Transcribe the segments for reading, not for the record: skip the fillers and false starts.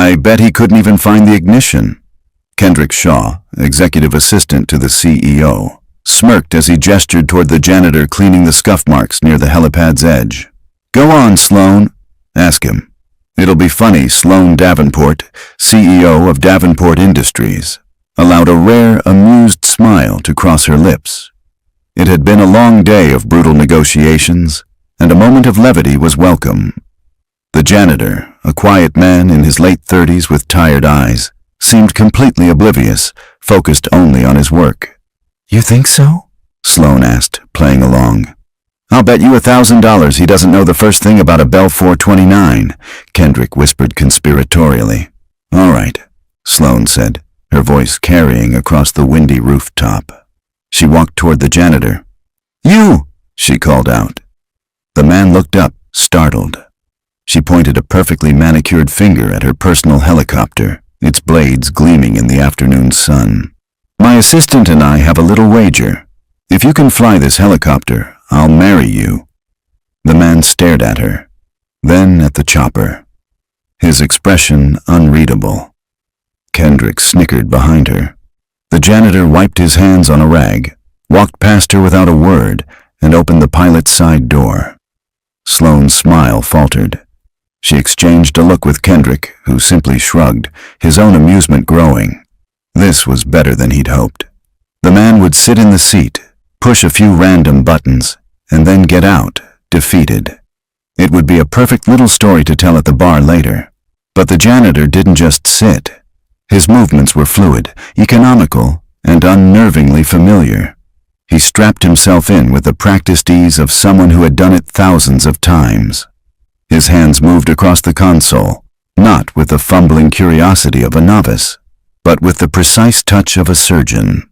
I bet he couldn't even find the ignition. Kendrick Shaw, executive assistant to the CEO, smirked as he gestured toward the janitor cleaning the scuff marks near the helipad's edge. Go on, Sloan. Ask him. It'll be funny. Sloan Davenport, CEO of Davenport Industries, allowed a rare, amused smile to cross her lips. It had been a long day of brutal negotiations, and a moment of levity was welcome. The janitor, a quiet man in his late 30s with tired eyes, seemed completely oblivious, focused only on his work. You think so? Sloan asked, playing along. I'll bet you $1,000 he doesn't know the first thing about a Bell 429, Kendrick whispered conspiratorially. All right, Sloan said, her voice carrying across the windy rooftop. She walked toward the janitor. You! She called out. The man looked up, startled. She pointed a perfectly manicured finger at her personal helicopter, its blades gleaming in the afternoon sun. My assistant and I have a little wager. If you can fly this helicopter, I'll marry you. The man stared at her, then at the chopper, his expression unreadable. Kendrick snickered behind her. The janitor wiped his hands on a rag, walked past her without a word, and opened the pilot's side door. Sloan's smile faltered. She exchanged a look with Kendrick, who simply shrugged, his own amusement growing. This was better than he'd hoped. The man would sit in the seat, push a few random buttons, and then get out, defeated. It would be a perfect little story to tell at the bar later. But the janitor didn't just sit. His movements were fluid, economical, and unnervingly familiar. He strapped himself in with the practiced ease of someone who had done it thousands of times. His hands moved across the console, not with the fumbling curiosity of a novice, but with the precise touch of a surgeon.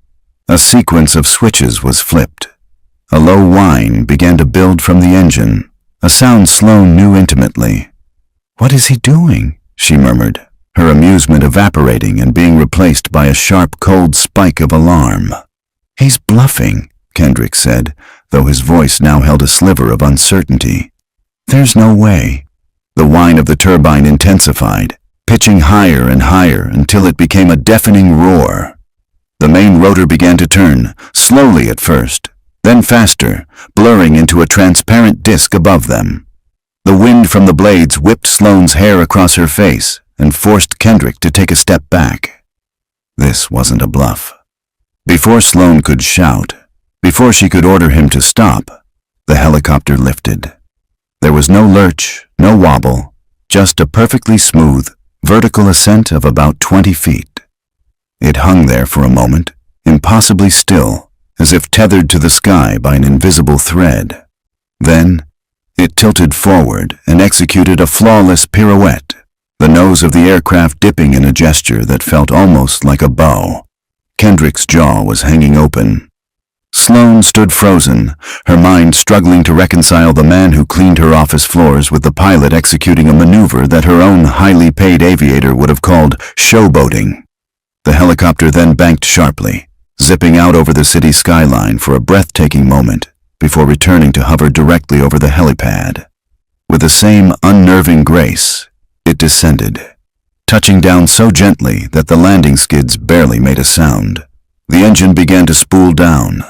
A sequence of switches was flipped. A low whine began to build from the engine, a sound Sloan knew intimately. What is he doing? She murmured, her amusement evaporating and being replaced by a sharp, cold spike of alarm. He's bluffing, Kendrick said, though his voice now held a sliver of uncertainty. There's no way. The whine of the turbine intensified, pitching higher and higher until it became a deafening roar. The main rotor began to turn, slowly at first, then faster, blurring into a transparent disk above them. The wind from the blades whipped Sloan's hair across her face and forced Kendrick to take a step back. This wasn't a bluff. Before Sloan could shout, before she could order him to stop, the helicopter lifted. There was no lurch, no wobble, just a perfectly smooth, vertical ascent of about 20 feet. It hung there for a moment, impossibly still, as if tethered to the sky by an invisible thread. Then, it tilted forward and executed a flawless pirouette, the nose of the aircraft dipping in a gesture that felt almost like a bow. Kendrick's jaw was hanging open. Sloan stood frozen, her mind struggling to reconcile the man who cleaned her office floors with the pilot executing a maneuver that her own highly paid aviator would have called showboating. The helicopter then banked sharply, zipping out over the city skyline for a breathtaking moment before returning to hover directly over the helipad. With the same unnerving grace, it descended, touching down so gently that the landing skids barely made a sound. The engine began to spool down.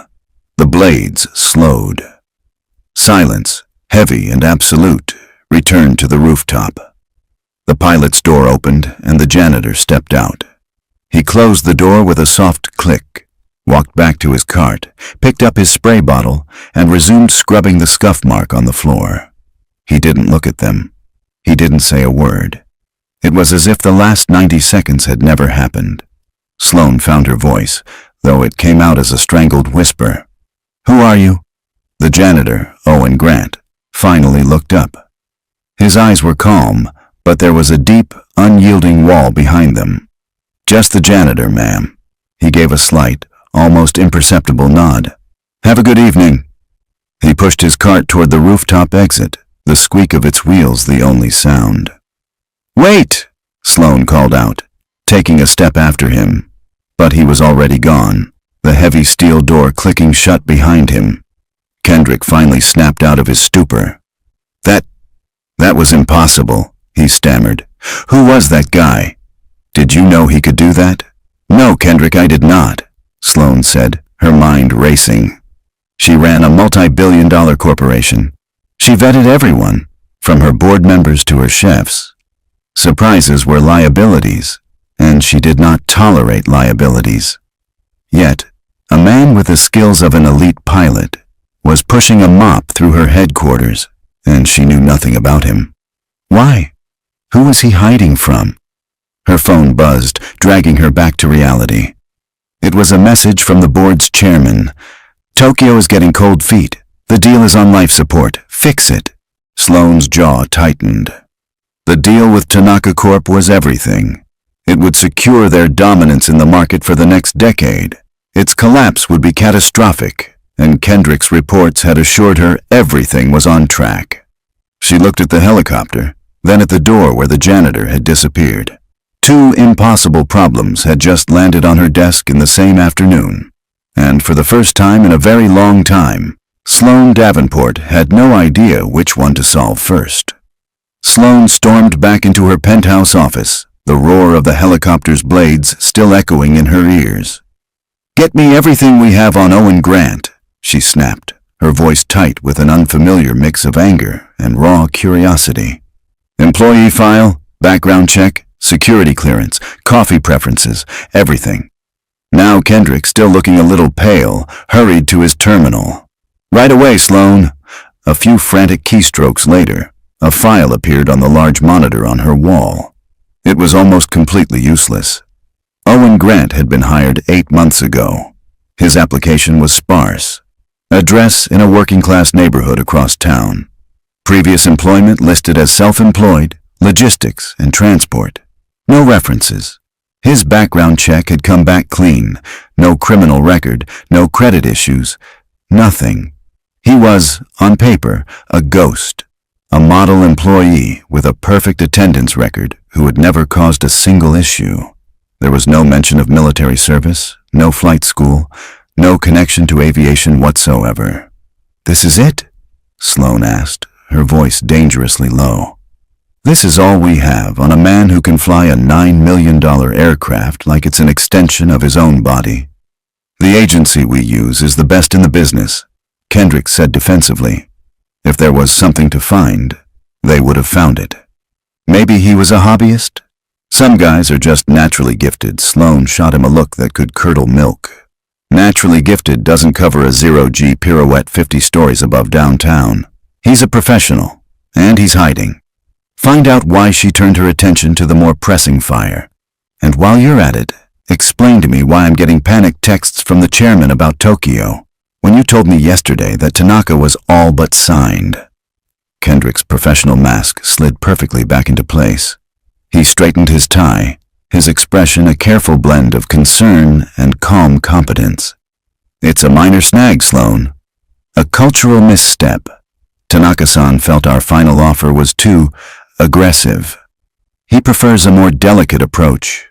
The blades slowed. Silence, heavy and absolute, returned to the rooftop. The pilot's door opened and the janitor stepped out. He closed the door with a soft click, walked back to his cart, picked up his spray bottle, and resumed scrubbing the scuff mark on the floor. He didn't look at them. He didn't say a word. It was as if the last 90 seconds had never happened. Sloan found her voice, though it came out as a strangled whisper. Who are you? The janitor, Owen Grant, finally looked up. His eyes were calm, but there was a deep, unyielding wall behind them. Just the janitor, ma'am. He gave a slight, almost imperceptible nod. Have a good evening. He pushed his cart toward the rooftop exit, the squeak of its wheels the only sound. Wait! Sloan called out, taking a step after him. But he was already gone, the heavy steel door clicking shut behind him. Kendrick finally snapped out of his stupor. That was impossible, he stammered, Who was that guy? Did you know he could do that? No, Kendrick, I did not, Sloane said, her mind racing. She ran a multi-billion-dollar corporation. She vetted everyone, from her board members to her chefs. Surprises were liabilities, and she did not tolerate liabilities. Yet, a man with the skills of an elite pilot was pushing a mop through her headquarters, and she knew nothing about him. Why? Who was he hiding from? Her phone buzzed, dragging her back to reality. It was a message from the board's chairman. Tokyo is getting cold feet. The deal is on life support. Fix it. Sloane's jaw tightened. The deal with Tanaka Corp was everything. It would secure their dominance in the market for the next decade. Its collapse would be catastrophic, and Kendrick's reports had assured her everything was on track. She looked at the helicopter, then at the door where the janitor had disappeared. Two impossible problems had just landed on her desk in the same afternoon, and for the first time in a very long time, Sloane Davenport had no idea which one to solve first. Sloane stormed back into her penthouse office, the roar of the helicopter's blades still echoing in her ears. "Get me everything we have on Owen Grant," she snapped, her voice tight with an unfamiliar mix of anger and raw curiosity. "Employee file, background check, security clearance, coffee preferences, everything." Now Kendrick, still looking a little pale, hurried to his terminal. "Right away, Sloane." A few frantic keystrokes later, a file appeared on the large monitor on her wall. It was almost completely useless. Owen Grant had been hired 8 months ago. His application was sparse. Address in a working-class neighborhood across town. Previous employment listed as self-employed, logistics, and transport. No references. His background check had come back clean. No criminal record, no credit issues, nothing. He was, on paper, a ghost. A model employee with a perfect attendance record who had never caused a single issue. There was no mention of military service, no flight school, no connection to aviation whatsoever. "This is it?" Sloane asked, her voice dangerously low. "This is all we have on a man who can fly a $9 million aircraft like it's an extension of his own body. The agency we use is the best in the business," Kendrick said defensively. If there was something to find, they would have found it. Maybe he was a hobbyist? Some guys are just naturally gifted. Sloane shot him a look that could curdle milk. Naturally gifted doesn't cover a zero-G pirouette 50 stories above downtown. He's a professional, and he's hiding. Find out why she turned her attention to the more pressing fire. And while you're at it, explain to me why I'm getting panicked texts from the chairman about Tokyo, when you told me yesterday that Tanaka was all but signed. Kendrick's professional mask slid perfectly back into place. He straightened his tie, his expression a careful blend of concern and calm competence. "It's a minor snag, Sloane. A cultural misstep. Tanaka-san felt our final offer was too aggressive. He prefers a more delicate approach.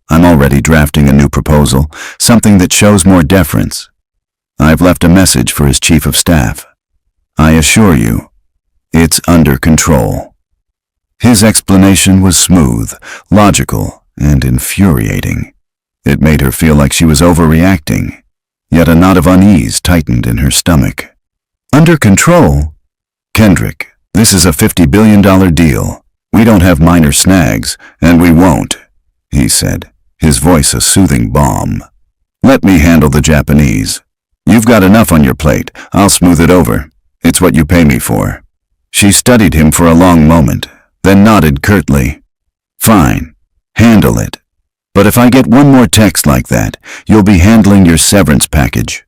I'm already drafting a new proposal, something that shows more deference. I've left a message for his chief of staff. I assure you, it's under control." His explanation was smooth, logical, and infuriating. It made her feel like she was overreacting, yet a knot of unease tightened in her stomach. "Under control? Kendrick, this is a $50 billion deal. We don't have minor snags, and we won't," he said, his voice a soothing balm. "Let me handle the Japanese. You've got enough on your plate. I'll smooth it over. It's what you pay me for." She studied him for a long moment, then nodded curtly. "Fine. Handle it. But if I get one more text like that, you'll be handling your severance package."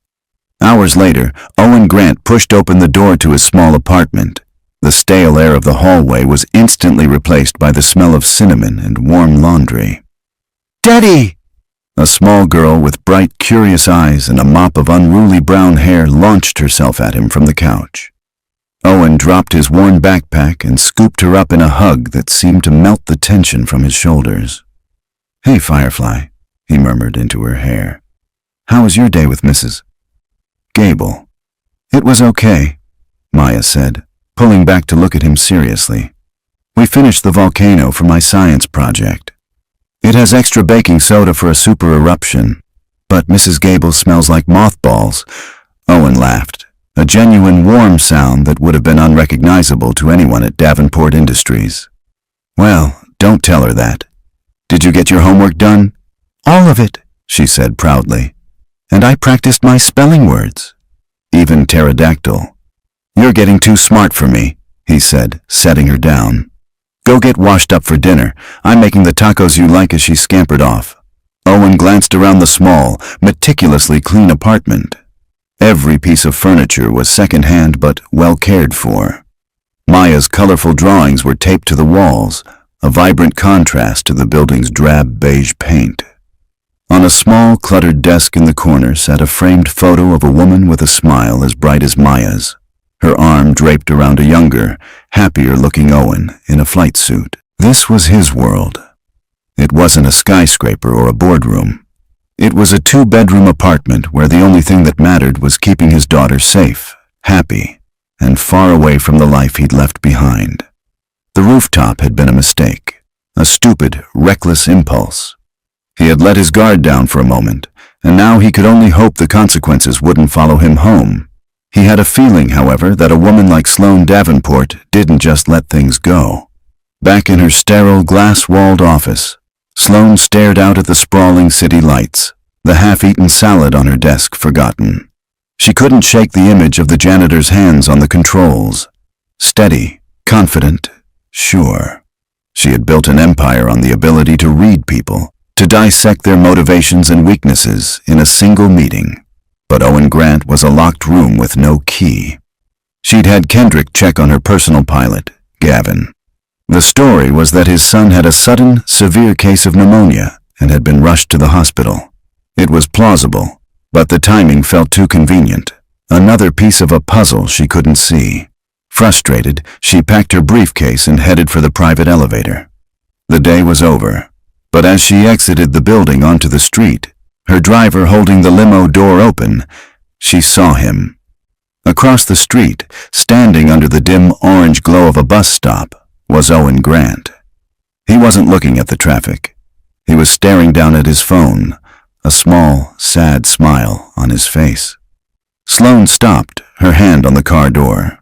Hours later, Owen Grant pushed open the door to his small apartment. The stale air of the hallway was instantly replaced by the smell of cinnamon and warm laundry. "Daddy!" A small girl with bright, curious eyes and a mop of unruly brown hair launched herself at him from the couch. Owen dropped his worn backpack and scooped her up in a hug that seemed to melt the tension from his shoulders. "Hey, Firefly," he murmured into her hair. "How was your day with Mrs. Gable?" "It was okay," Maya said, pulling back to look at him seriously. We finished the volcano for my science project. It has extra baking soda for a super eruption, but Mrs. Gable smells like mothballs. Owen laughed, a genuine warm sound that would have been unrecognizable to anyone at Davenport Industries. Well, don't tell her that. Did you get your homework done? All of it, she said proudly. And I practiced my spelling words. Even pterodactyl. You're getting too smart for me, he said, setting her down. Go get washed up for dinner. I'm making the tacos you like. As she scampered off, Owen glanced around the small, meticulously clean apartment. Every piece of furniture was second-hand but well cared for. Maya's colorful drawings were taped to the walls, a vibrant contrast to the building's drab beige paint. On a small, cluttered desk in the corner sat a framed photo of a woman with a smile as bright as Maya's, her arm draped around a younger, happier-looking Owen in a flight suit. This was his world. It wasn't a skyscraper or a boardroom. It was a two-bedroom apartment where the only thing that mattered was keeping his daughter safe, happy, and far away from the life he'd left behind. The rooftop had been a mistake, a stupid, reckless impulse. He had let his guard down for a moment, and now he could only hope the consequences wouldn't follow him home. He had a feeling, however, that a woman like Sloane Davenport didn't just let things go. Back in her sterile, glass-walled office, Sloane stared out at the sprawling city lights, the half-eaten salad on her desk forgotten. She couldn't shake the image of the janitor's hands on the controls. Steady, confident, sure. She had built an empire on the ability to read people, to dissect their motivations and weaknesses in a single meeting. But Owen Grant was a locked room with no key. She'd had Kendrick check on her personal pilot, Gavin. The story was that his son had a sudden, severe case of pneumonia and had been rushed to the hospital. It was plausible, but the timing felt too convenient. Another piece of a puzzle she couldn't see. Frustrated, she packed her briefcase and headed for the private elevator. The day was over, but as she exited the building onto the street, her driver holding the limo door open, she saw him. Across the street, standing under the dim orange glow of a bus stop, was Owen Grant. He wasn't looking at the traffic. He was staring down at his phone, a small, sad smile on his face. Sloane stopped, her hand on the car door.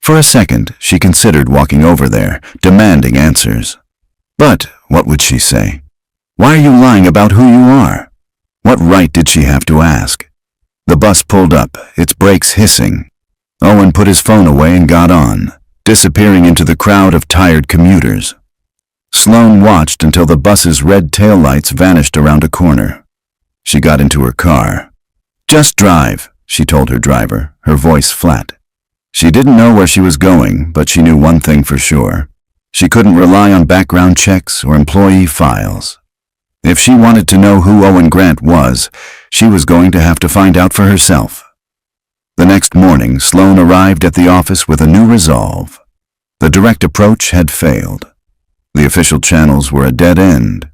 For a second, she considered walking over there, demanding answers. But what would she say? Why are you lying about who you are? What right did she have to ask? The bus pulled up, its brakes hissing. Owen put his phone away and got on, disappearing into the crowd of tired commuters. Sloane watched until the bus's red taillights vanished around a corner. She got into her car. Just drive, she told her driver, her voice flat. She didn't know where she was going, but she knew one thing for sure. She couldn't rely on background checks or employee files. If she wanted to know who Owen Grant was, she was going to have to find out for herself. The next morning, Sloane arrived at the office with a new resolve. The direct approach had failed. The official channels were a dead end.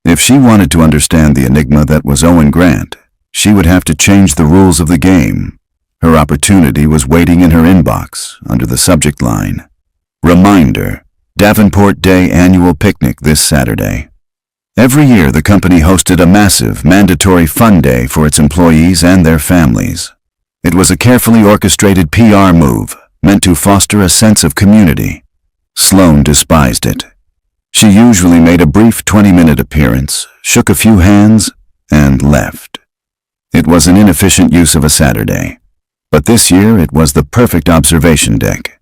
If she wanted to understand the enigma that was Owen Grant, she would have to change the rules of the game. Her opportunity was waiting in her inbox under the subject line. Reminder: Davenport Day Annual Picnic this Saturday. Every year, the company hosted a massive, mandatory fun day for its employees and their families. It was a carefully orchestrated PR move, meant to foster a sense of community. Sloane despised it. She usually made a brief 20-minute appearance, shook a few hands, and left. It was an inefficient use of a Saturday. But this year, it was the perfect observation deck.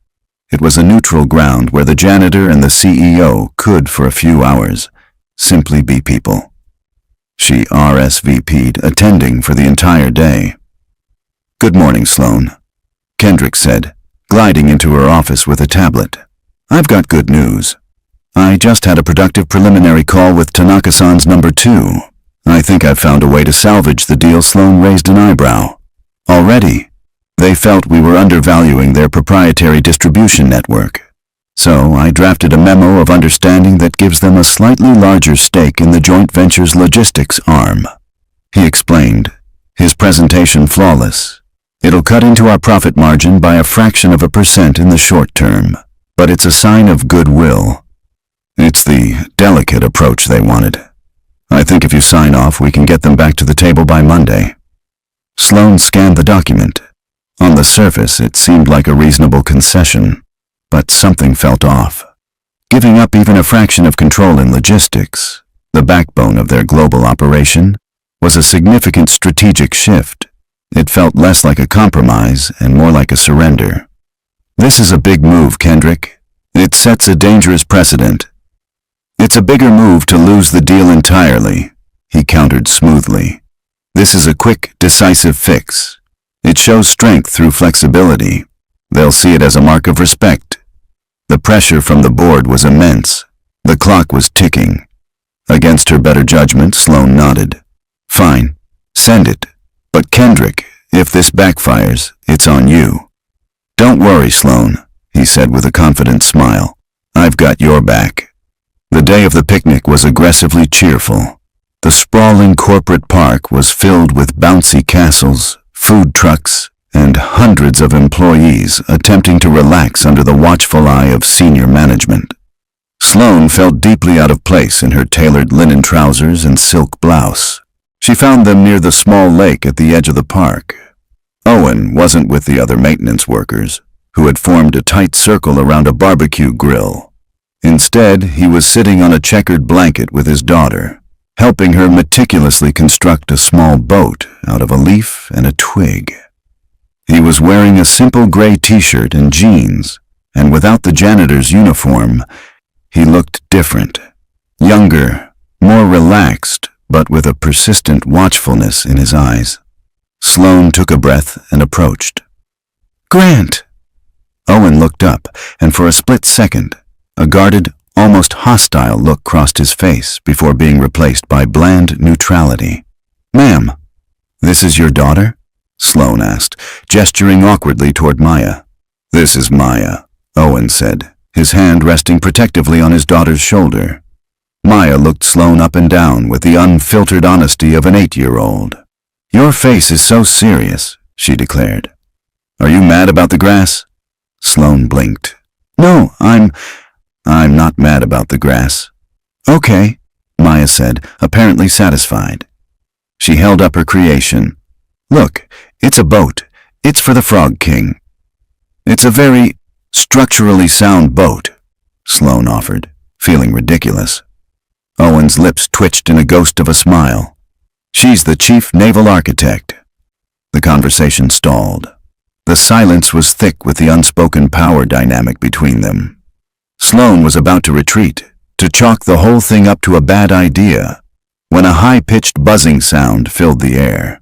It was a neutral ground where the janitor and the CEO could, for a few hours, simply be people. She RSVP'd attending for the entire day. "Good morning, Sloane," Kendrick said, gliding into her office with a tablet. "I've got good news. I just had a productive preliminary call with Tanaka-san's number 2. I think I've found a way to salvage the deal." Sloane raised an eyebrow. "Already?" "They felt we were undervaluing their proprietary distribution network. So I drafted a memo of understanding that gives them a slightly larger stake in the joint venture's logistics arm," he explained, his presentation flawless. "It'll cut into our profit margin by a fraction of a % in the short term, but it's a sign of goodwill. It's the delicate approach they wanted. I think if you sign off, we can get them back to the table by Monday. Sloan scanned the document. On the surface, it seemed like a reasonable concession, but something felt off. Giving up even a fraction of control in logistics, the backbone of their global operation, was a significant strategic shift. It felt less like a compromise and more like a surrender. This is a big move, Kendrick. It sets a dangerous precedent. It's a bigger move to lose the deal entirely, he countered smoothly. This is a quick, decisive fix. It shows strength through flexibility. They'll see it as a mark of respect. The pressure from the board was immense. The clock was ticking. Against her better judgment, Sloan nodded. Fine, send it. But Kendrick, if this backfires, it's on you. Don't worry, Sloan, he said with a confident smile. I've got your back. The day of the picnic was aggressively cheerful. The sprawling corporate park was filled with bouncy castles, food trucks, and hundreds of employees attempting to relax under the watchful eye of senior management. Sloan felt deeply out of place in her tailored linen trousers and silk blouse. She found them near the small lake at the edge of the park. Owen wasn't with the other maintenance workers, who had formed a tight circle around a barbecue grill. Instead, he was sitting on a checkered blanket with his daughter, helping her meticulously construct a small boat out of a leaf and a twig. He was wearing a simple gray t-shirt and jeans, and without the janitor's uniform, he looked different. Younger, more relaxed, but with a persistent watchfulness in his eyes. Sloan took a breath and approached. Grant! Owen looked up, and for a split second, a guarded, almost hostile look crossed his face before being replaced by bland neutrality. Ma'am, this is your daughter? Sloan asked, gesturing awkwardly toward Maya. This is Maya, Owen said, his hand resting protectively on his daughter's shoulder. Maya looked Sloan up and down with the unfiltered honesty of an 8-year-old. Your face is so serious, she declared. Are you mad about the grass? Sloan blinked. No, I'm not mad about the grass. Okay, Maya said, apparently satisfied. She held up her creation. Look, it's a boat. It's for the Frog King. It's a very structurally sound boat, Sloan offered, feeling ridiculous. Owen's lips twitched in a ghost of a smile. She's the chief naval architect. The conversation stalled. The silence was thick with the unspoken power dynamic between them. Sloan was about to retreat, to chalk the whole thing up to a bad idea, when a high-pitched buzzing sound filled the air.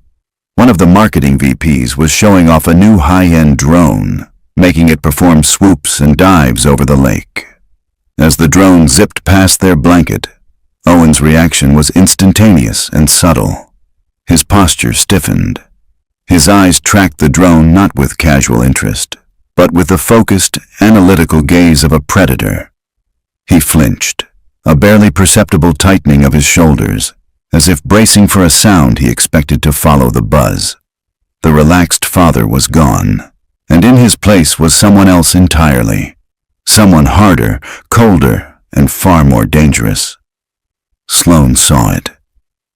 One of the marketing VPs was showing off a new high-end drone, making it perform swoops and dives over the lake. As the drone zipped past their blanket, Owen's reaction was instantaneous and subtle. His posture stiffened. His eyes tracked the drone not with casual interest, but with the focused, analytical gaze of a predator. He flinched, a barely perceptible tightening of his shoulders, as if bracing for a sound he expected to follow the buzz. The relaxed father was gone, and in his place was someone else entirely. Someone harder, colder, and far more dangerous. Sloan saw it.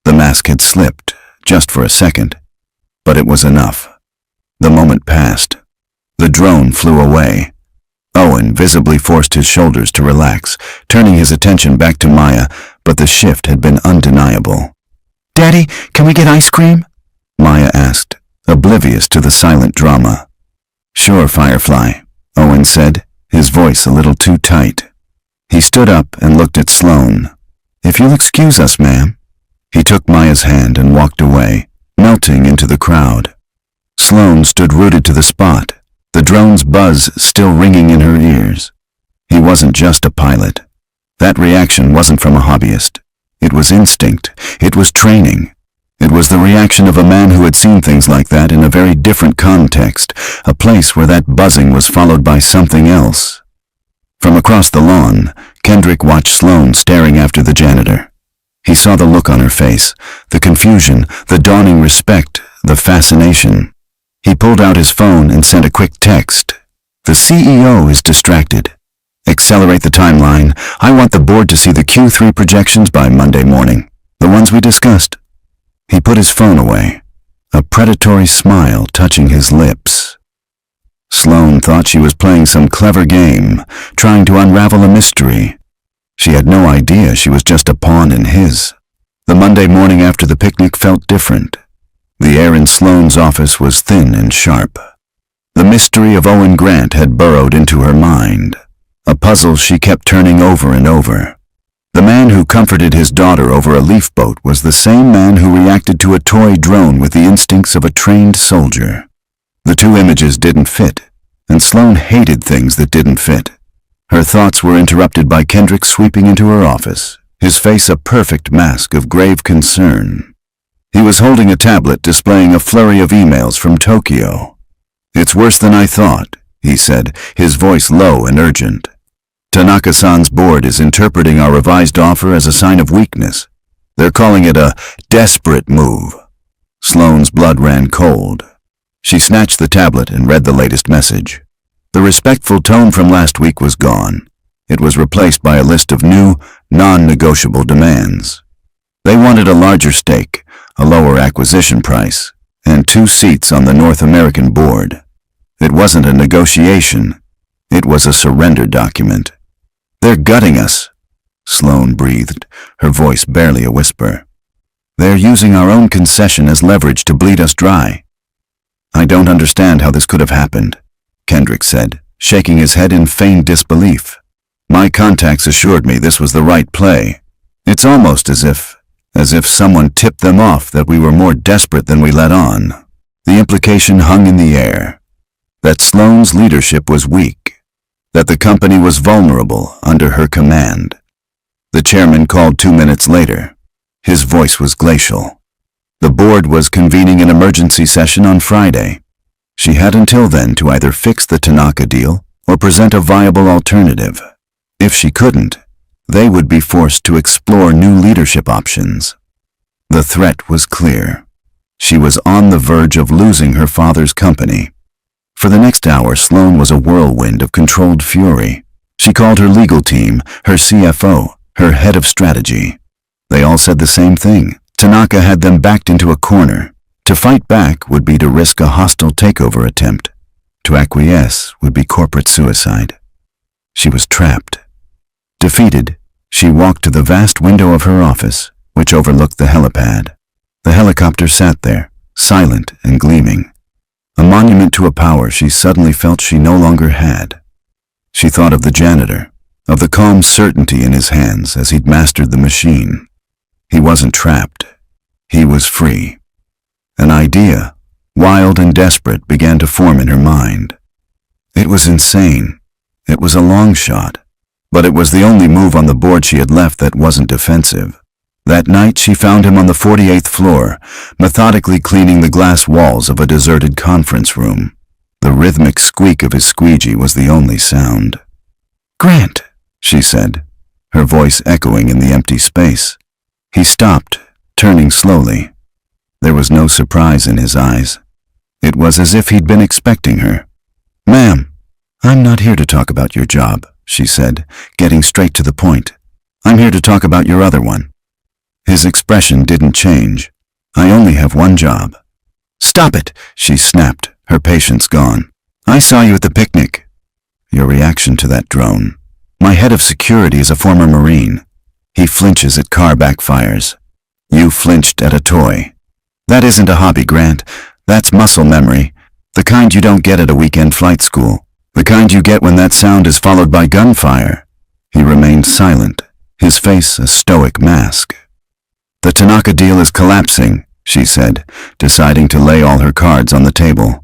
The mask had slipped, just for a second, but it was enough. The moment passed. The drone flew away. Owen visibly forced his shoulders to relax, turning his attention back to Maya, but the shift had been undeniable. Daddy, can we get ice cream? Maya asked, oblivious to the silent drama. Sure, Firefly, Owen said, his voice a little too tight. He stood up and looked at Sloan. If you'll excuse us, ma'am. He took Maya's hand and walked away, melting into the crowd. Sloan stood rooted to the spot, the drone's buzz still ringing in her ears. He wasn't just a pilot. That reaction wasn't from a hobbyist. It was instinct. It was training. It was the reaction of a man who had seen things like that in a very different context, a place where that buzzing was followed by something else. From across the lawn, Kendrick watched Sloan staring after the janitor. He saw the look on her face, the confusion, the dawning respect, the fascination. He pulled out his phone and sent a quick text. The CEO is distracted. Accelerate the timeline. I want the board to see the Q3 projections by Monday morning. The ones we discussed. He put his phone away, a predatory smile touching his lips. Sloane thought she was playing some clever game, trying to unravel a mystery. She had no idea she was just a pawn in his. The Monday morning after the picnic felt different. The air in Sloane's office was thin and sharp. The mystery of Owen Grant had burrowed into her mind, a puzzle she kept turning over and over. The man who comforted his daughter over a leaf boat was the same man who reacted to a toy drone with the instincts of a trained soldier. The two images didn't fit, and Sloane hated things that didn't fit. Her thoughts were interrupted by Kendrick sweeping into her office, his face a perfect mask of grave concern. He was holding a tablet displaying a flurry of emails from Tokyo. "It's worse than I thought," he said, his voice low and urgent. "Tanaka-san's board is interpreting our revised offer as a sign of weakness. They're calling it a desperate move." Sloane's blood ran cold. She snatched the tablet and read the latest message. The respectful tone from last week was gone. It was replaced by a list of new, non-negotiable demands. They wanted a larger stake, a lower acquisition price, and 2 seats on the North American board. It wasn't a negotiation. It was a surrender document. "They're gutting us," Sloane breathed, her voice barely a whisper. "They're using our own concession as leverage to bleed us dry." "I don't understand how this could have happened," Kendrick said, shaking his head in feigned disbelief. "My contacts assured me this was the right play. It's almost as if someone tipped them off that we were more desperate than we let on." The implication hung in the air. That Sloane's leadership was weak. That the company was vulnerable under her command. The chairman called 2 minutes later. His voice was glacial. The board was convening an emergency session on Friday. She had until then to either fix the Tanaka deal or present a viable alternative. If she couldn't, they would be forced to explore new leadership options. The threat was clear. She was on the verge of losing her father's company. For the next hour, Sloane was a whirlwind of controlled fury. She called her legal team, her CFO, her head of strategy. They all said the same thing. Tanaka had them backed into a corner. To fight back would be to risk a hostile takeover attempt. To acquiesce would be corporate suicide. She was trapped. Defeated, she walked to the vast window of her office, which overlooked the helipad. The helicopter sat there, silent and gleaming. A monument to a power she suddenly felt she no longer had. She thought of the janitor, of the calm certainty in his hands as he'd mastered the machine. He wasn't trapped. He was free. An idea, wild and desperate, began to form in her mind. It was insane. It was a long shot. But it was the only move on the board she had left that wasn't defensive. That night she found him on the 48th floor, methodically cleaning the glass walls of a deserted conference room. The rhythmic squeak of his squeegee was the only sound. "Grant," she said, her voice echoing in the empty space. He stopped, turning slowly. There was no surprise in his eyes. It was as if he'd been expecting her. "Ma'am, I'm not here to talk about your job," she said, getting straight to the point. "I'm here to talk about your other one." His expression didn't change. "I only have one job." "Stop it," she snapped, her patience gone. "I saw you at the picnic." "Your reaction to that drone. My head of security is a former Marine. He flinches at car backfires. You flinched at a toy. That isn't a hobby, Grant. That's muscle memory. The kind you don't get at a weekend flight school. The kind you get when that sound is followed by gunfire." He remained silent, his face a stoic mask. "The Tanaka deal is collapsing," she said, deciding to lay all her cards on the table.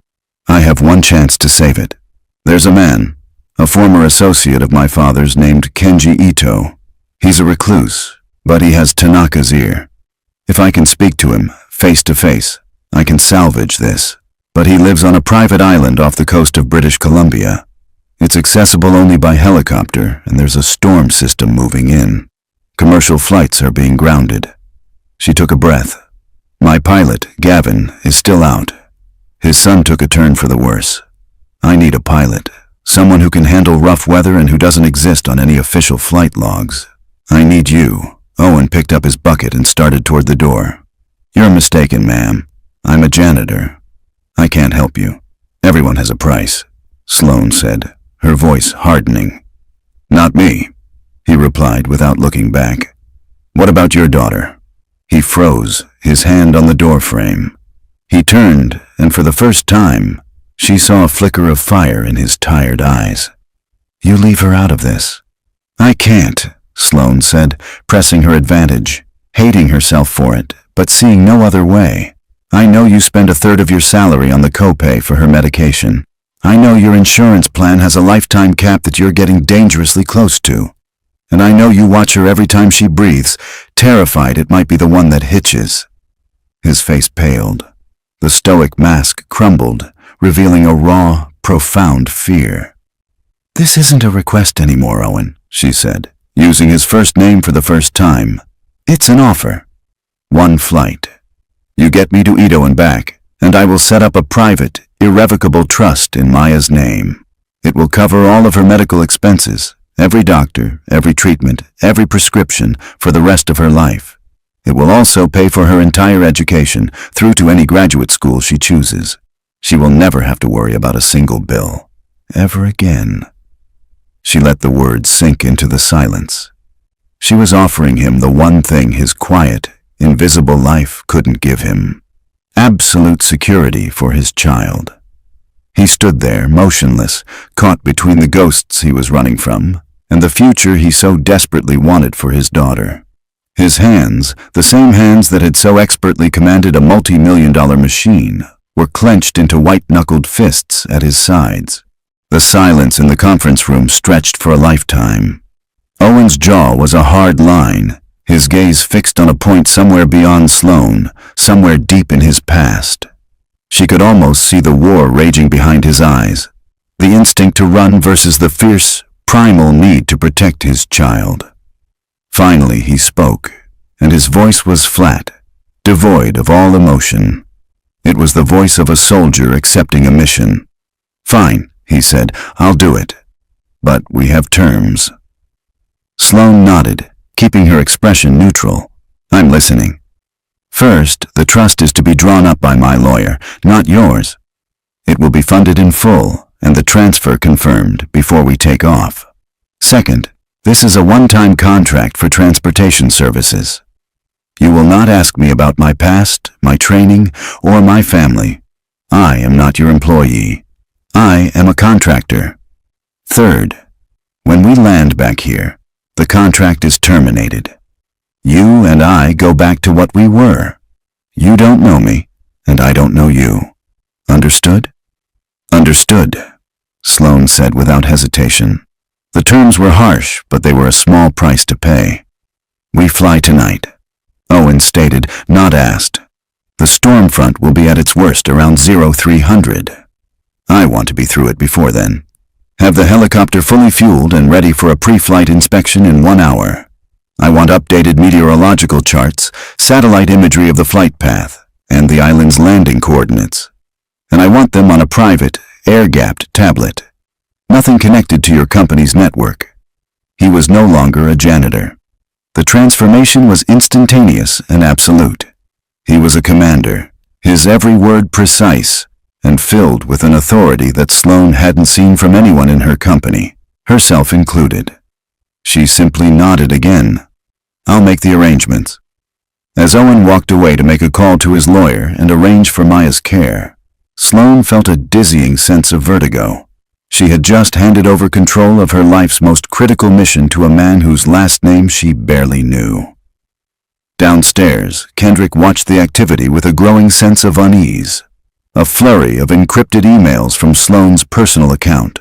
"I have one chance to save it. There's a man, a former associate of my father's named Kenji Ito. He's a recluse, but he has Tanaka's ear. If I can speak to him, face to face, I can salvage this. But he lives on a private island off the coast of British Columbia. It's accessible only by helicopter, and there's a storm system moving in. Commercial flights are being grounded." She took a breath. "My pilot, Gavin, is still out. His son took a turn for the worse. I need a pilot, someone who can handle rough weather and who doesn't exist on any official flight logs. I need you. Owen picked up his bucket and started toward the door. You're mistaken, ma'am. I'm a janitor. I can't help you. Everyone has a price, Sloane said, her voice hardening. Not me, he replied without looking back. What about your daughter? He froze, his hand on the door frame. He turned, and for the first time, she saw a flicker of fire in his tired eyes. You leave her out of this. I can't, Sloane said, pressing her advantage, hating herself for it, but seeing no other way. I know you spend a third of your salary on the copay for her medication. I know your insurance plan has a lifetime cap that you're getting dangerously close to. And I know you watch her every time she breathes, terrified it might be the one that hitches. His face paled. The stoic mask crumbled, revealing a raw, profound fear. This isn't a request anymore, Owen, she said, using his first name for the first time. It's an offer. One flight. You get me to Ito and back, and I will set up a private, irrevocable trust in Maya's name. It will cover all of her medical expenses, every doctor, every treatment, every prescription for the rest of her life. It will also pay for her entire education, through to any graduate school she chooses. She will never have to worry about a single bill. Ever again. She let the words sink into the silence. She was offering him the one thing his quiet, invisible life couldn't give him. Absolute security for his child. He stood there, motionless, caught between the ghosts he was running from, and the future he so desperately wanted for his daughter. His hands, the same hands that had so expertly commanded a multi-million-dollar machine, were clenched into white-knuckled fists at his sides. The silence in the conference room stretched for a lifetime. Owen's jaw was a hard line, his gaze fixed on a point somewhere beyond Sloane, somewhere deep in his past. She could almost see the war raging behind his eyes, the instinct to run versus the fierce, primal need to protect his child. Finally he spoke, and his voice was flat, devoid of all emotion. It was the voice of a soldier accepting a mission. Fine, he said, I'll do it. But we have terms. Sloane nodded, keeping her expression neutral. I'm listening. First, the trust is to be drawn up by my lawyer, not yours. It will be funded in full, and the transfer confirmed before we take off. Second, this is a one-time contract for transportation services. You will not ask me about my past, my training, or my family. I am not your employee. I am a contractor. Third, when we land back here, the contract is terminated. You and I go back to what we were. You don't know me, and I don't know you. Understood? Understood, Sloane said without hesitation. The terms were harsh, but they were a small price to pay. We fly tonight, Owen stated, not asked. The storm front will be at its worst around 0300. I want to be through it before then. Have the helicopter fully fueled and ready for a pre-flight inspection in 1 hour. I want updated meteorological charts, satellite imagery of the flight path, and the island's landing coordinates. And I want them on a private, air-gapped tablet. Nothing connected to your company's network. He was no longer a janitor. The transformation was instantaneous and absolute. He was a commander, his every word precise, and filled with an authority that Sloane hadn't seen from anyone in her company, herself included. She simply nodded again. I'll make the arrangements. As Owen walked away to make a call to his lawyer and arrange for Maya's care, Sloane felt a dizzying sense of vertigo. She had just handed over control of her life's most critical mission to a man whose last name she barely knew. Downstairs, Kendrick watched the activity with a growing sense of unease. A flurry of encrypted emails from Sloane's personal account.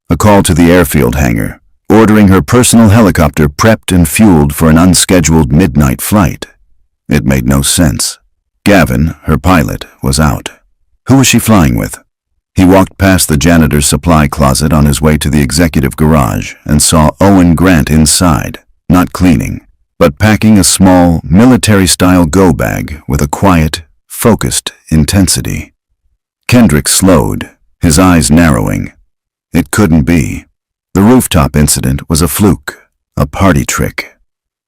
A call to the airfield hangar, ordering her personal helicopter prepped and fueled for an unscheduled midnight flight. It made no sense. Gavin, her pilot, was out. Who was she flying with? He walked past the janitor's supply closet on his way to the executive garage and saw Owen Grant inside, not cleaning, but packing a small, military-style go-bag with a quiet, focused intensity. Kendrick slowed, his eyes narrowing. It couldn't be. The rooftop incident was a fluke, a party trick.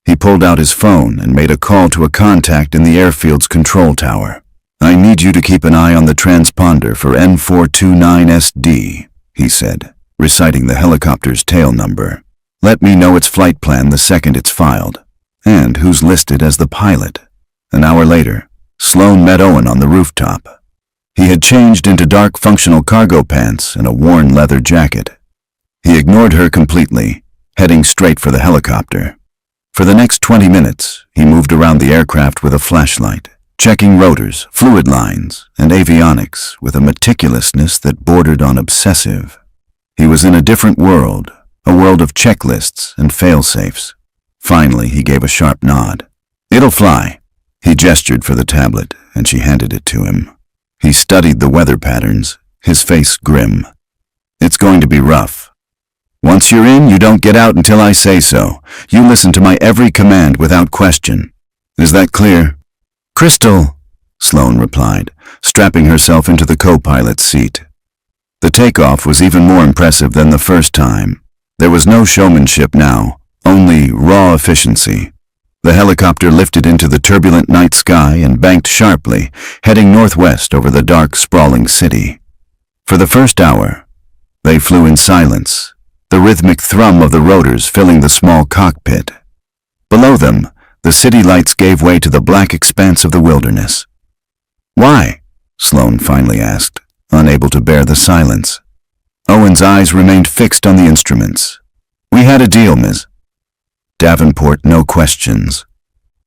He pulled out his phone and made a call to a contact in the airfield's control tower. "I need you to keep an eye on the transponder for N429SD, he said, reciting the helicopter's tail number. "Let me know its flight plan the second it's filed, and who's listed as the pilot." An hour later, Sloan met Owen on the rooftop. He had changed into dark functional cargo pants and a worn leather jacket. He ignored her completely, heading straight for the helicopter. For the next 20 minutes, he moved around the aircraft with a flashlight, checking rotors, fluid lines, and avionics with a meticulousness that bordered on obsessive. He was in a different world, a world of checklists and fail-safes. Finally, he gave a sharp nod. "It'll fly." He gestured for the tablet, and she handed it to him. He studied the weather patterns, his face grim. "It's going to be rough. Once you're in, you don't get out until I say so. You listen to my every command without question. Is that clear?" "Crystal," Sloan replied, strapping herself into the co-pilot's seat. The takeoff was even more impressive than the first time. There was no showmanship now, only raw efficiency. The helicopter lifted into the turbulent night sky and banked sharply, heading northwest over the dark, sprawling city. For the first hour, they flew in silence, the rhythmic thrum of the rotors filling the small cockpit. Below them, the city lights gave way to the black expanse of the wilderness. "Why?" Sloan finally asked, unable to bear the silence. Owen's eyes remained fixed on the instruments. "We had a deal, Ms. Davenport, no questions."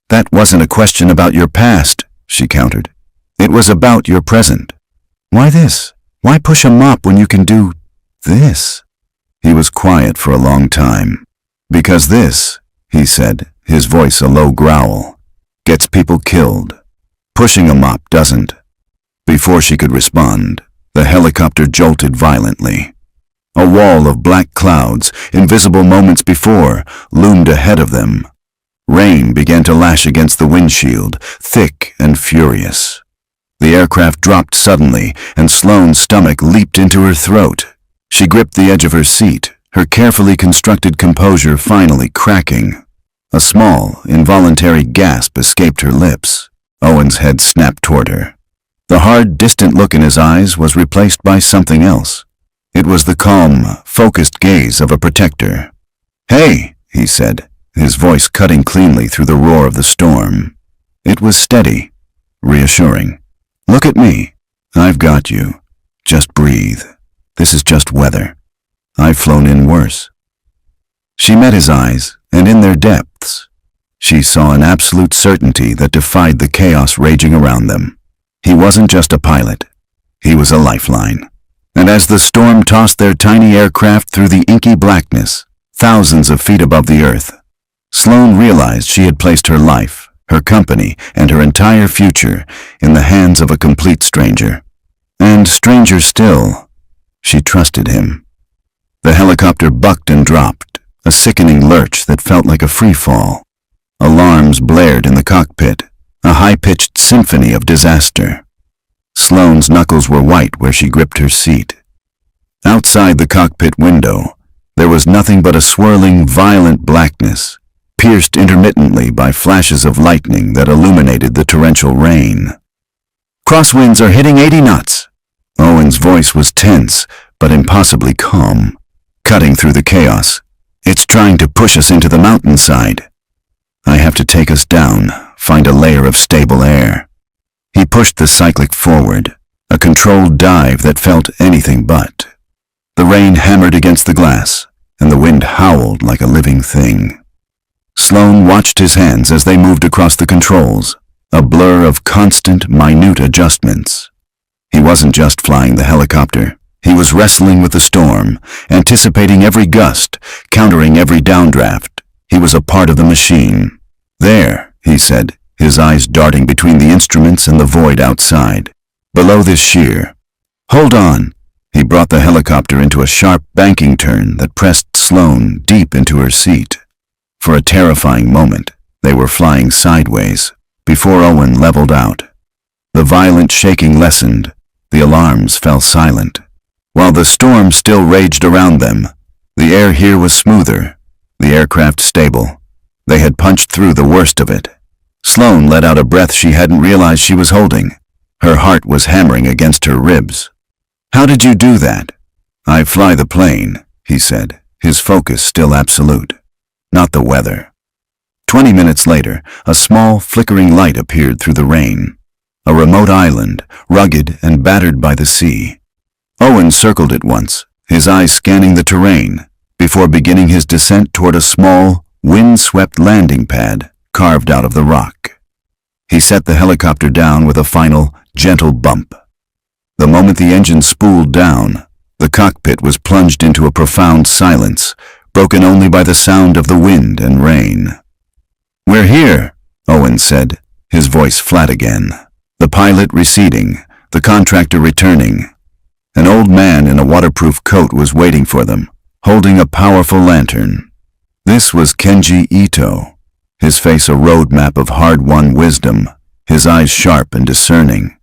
"That wasn't a question about your past," she countered. "It was about your present. Why this? Why push a mop when you can do this?" He was quiet for a long time. "Because this," he said, his voice a low growl, "gets people killed. Pushing a mop doesn't." Before she could respond, the helicopter jolted violently. A wall of black clouds, invisible moments before, loomed ahead of them. Rain began to lash against the windshield, thick and furious. The aircraft dropped suddenly, and Sloane's stomach leaped into her throat. She gripped the edge of her seat, her carefully constructed composure finally cracking. A small, involuntary gasp escaped her lips. Owen's head snapped toward her. The hard, distant look in his eyes was replaced by something else. It was the calm, focused gaze of a protector. "Hey," he said, his voice cutting cleanly through the roar of the storm. It was steady, reassuring. "Look at me. I've got you. Just breathe. This is just weather. I've flown in worse." She met his eyes, and in their depths, she saw an absolute certainty that defied the chaos raging around them. He wasn't just a pilot. He was a lifeline. And as the storm tossed their tiny aircraft through the inky blackness, thousands of feet above the earth, Sloan realized she had placed her life, her company, and her entire future in the hands of a complete stranger. And stranger still, she trusted him. The helicopter bucked and dropped, a sickening lurch that felt like a free fall. Alarms blared in the cockpit, a high-pitched symphony of disaster. Sloane's knuckles were white where she gripped her seat. Outside the cockpit window, there was nothing but a swirling, violent blackness, pierced intermittently by flashes of lightning that illuminated the torrential rain. "Crosswinds are hitting 80 knots. Owen's voice was tense, but impossibly calm, cutting through the chaos. "It's trying to push us into the mountainside. I have to take us down, find a layer of stable air." He pushed the cyclic forward, a controlled dive that felt anything but. The rain hammered against the glass, and the wind howled like a living thing. Sloan watched his hands as they moved across the controls, a blur of constant, minute adjustments. He wasn't just flying the helicopter. He was wrestling with the storm, anticipating every gust, countering every downdraft. He was a part of the machine. "There," he said, his eyes darting between the instruments and the void outside. "Below this sheer. Hold on." He brought the helicopter into a sharp banking turn that pressed Sloan deep into her seat. For a terrifying moment, they were flying sideways, before Owen leveled out. The violent shaking lessened, the alarms fell silent. While the storm still raged around them, the air here was smoother, the aircraft stable. They had punched through the worst of it. Sloane let out a breath she hadn't realized she was holding. Her heart was hammering against her ribs. "How did you do that?" "I fly the plane," he said, his focus still absolute. "Not the weather." 20 minutes later, a small, flickering light appeared through the rain. A remote island, rugged and battered by the sea. Owen circled it once, his eyes scanning the terrain, before beginning his descent toward a small, wind-swept landing pad carved out of the rock. He set the helicopter down with a final, gentle bump. The moment the engine spooled down, the cockpit was plunged into a profound silence, broken only by the sound of the wind and rain. "We're here," Owen said, his voice flat again. The pilot receding, the contractor returning. An old man in a waterproof coat was waiting for them, holding a powerful lantern. This was Kenji Ito, his face a roadmap of hard-won wisdom, his eyes sharp and discerning.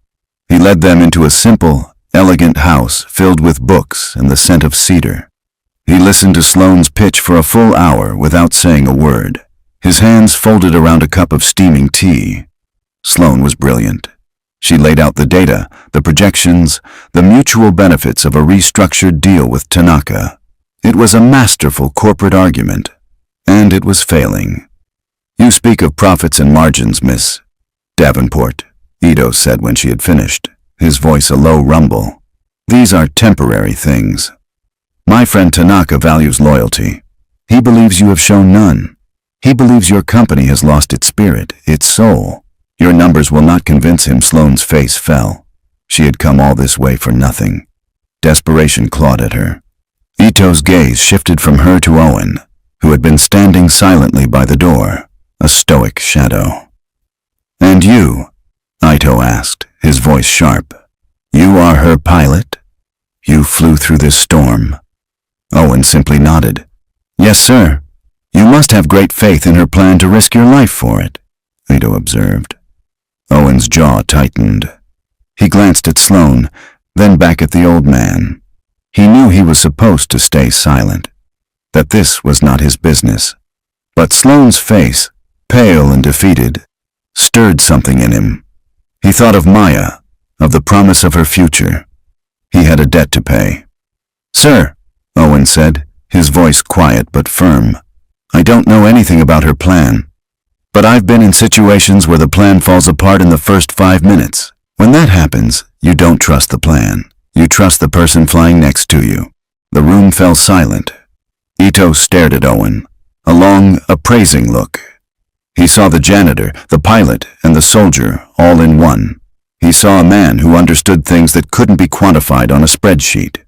He led them into a simple, elegant house filled with books and the scent of cedar. He listened to Sloane's pitch for a full hour without saying a word, his hands folded around a cup of steaming tea. Sloane was brilliant. She laid out the data, the projections, the mutual benefits of a restructured deal with Tanaka. It was a masterful corporate argument, and it was failing. "You speak of profits and margins, Miss Davenport," Ito said when she had finished, his voice a low rumble. "These are temporary things. My friend Tanaka values loyalty. He believes you have shown none. He believes your company has lost its spirit, its soul. Your numbers will not convince him." Sloane's face fell. She had come all this way for nothing. Desperation clawed at her. Ito's gaze shifted from her to Owen, who had been standing silently by the door, a stoic shadow. "And you?" Ito asked, his voice sharp. "You are her pilot? You flew through this storm?" Owen simply nodded. "Yes, sir. You must have great faith in her plan to risk your life for it," Ito observed. Owen's jaw tightened. He glanced at Sloane, then back at the old man. He knew he was supposed to stay silent, that this was not his business. But Sloane's face, pale and defeated, stirred something in him. He thought of Maya, of the promise of her future. He had a debt to pay. "Sir," Owen said, his voice quiet but firm, "I don't know anything about her plan. But I've been in situations where the plan falls apart in the first 5 minutes. When that happens, you don't trust the plan. You trust the person flying next to you." The room fell silent. Ito stared at Owen, a long, appraising look. He saw the janitor, the pilot, and the soldier all in one. He saw a man who understood things that couldn't be quantified on a spreadsheet.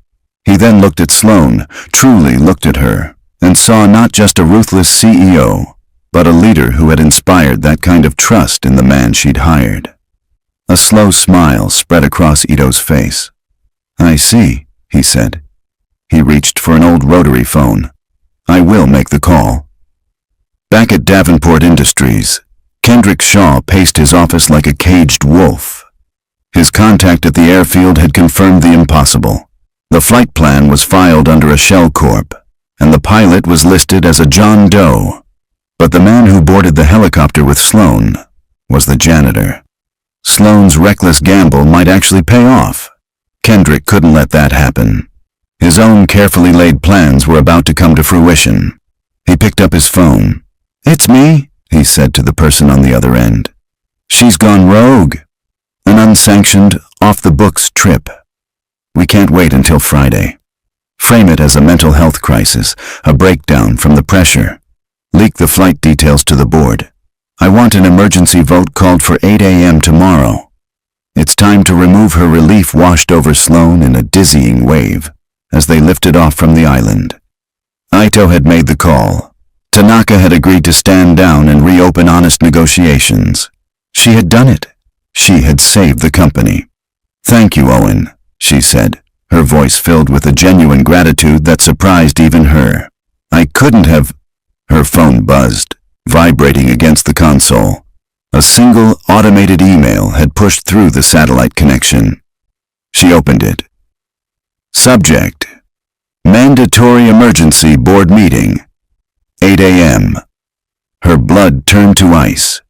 He then looked at Sloane, truly looked at her, and saw not just a ruthless CEO, but a leader who had inspired that kind of trust in the man she'd hired. A slow smile spread across Ito's face. "I see," he said. He reached for an old rotary phone. "I will make the call." Back at Davenport Industries, Kendrick Shaw paced his office like a caged wolf. His contact at the airfield had confirmed the impossible. The flight plan was filed under a shell corp, and the pilot was listed as a John Doe. But the man who boarded the helicopter with Sloane was the janitor. Sloane's reckless gamble might actually pay off. Kendrick couldn't let that happen. His own carefully laid plans were about to come to fruition. He picked up his phone. "It's me," he said to the person on the other end. "She's gone rogue. An unsanctioned, off-the-books trip. We can't wait until Friday. Frame it as a mental health crisis, a breakdown from the pressure. Leak the flight details to the board. I want an emergency vote called for 8 a.m. tomorrow." It's time to remove her. Relief washed over Sloane in a dizzying wave as they lifted off from the island. Ito had made the call. Tanaka had agreed to stand down and reopen honest negotiations. She had done it. She had saved the company. "Thank you, Owen," she said, her voice filled with a genuine gratitude that surprised even her. "I couldn't have—" Her phone buzzed, vibrating against the console. A single automated email had pushed through the satellite connection. She opened it. Subject: Mandatory Emergency Board Meeting. 8 a.m. Her blood turned to ice.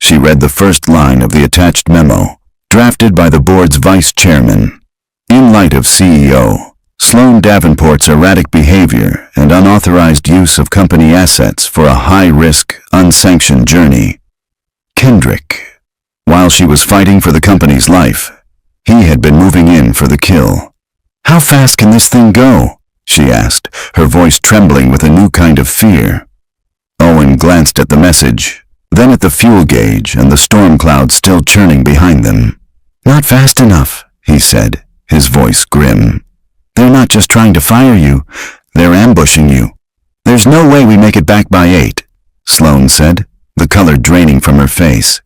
She read the first line of the attached memo, drafted by the board's vice chairman. In light of CEO Sloan Davenport's erratic behavior and unauthorized use of company assets for a high-risk, unsanctioned journey, Kendrick, while she was fighting for the company's life, he had been moving in for the kill. "How fast can this thing go?" she asked, her voice trembling with a new kind of fear. Owen glanced at the message, then at the fuel gauge and the storm cloud still churning behind them. "Not fast enough," he said, his voice grim. "They're not just trying to fire you, they're ambushing you. There's no way we make it back by 8, Sloan said, the color draining from her face.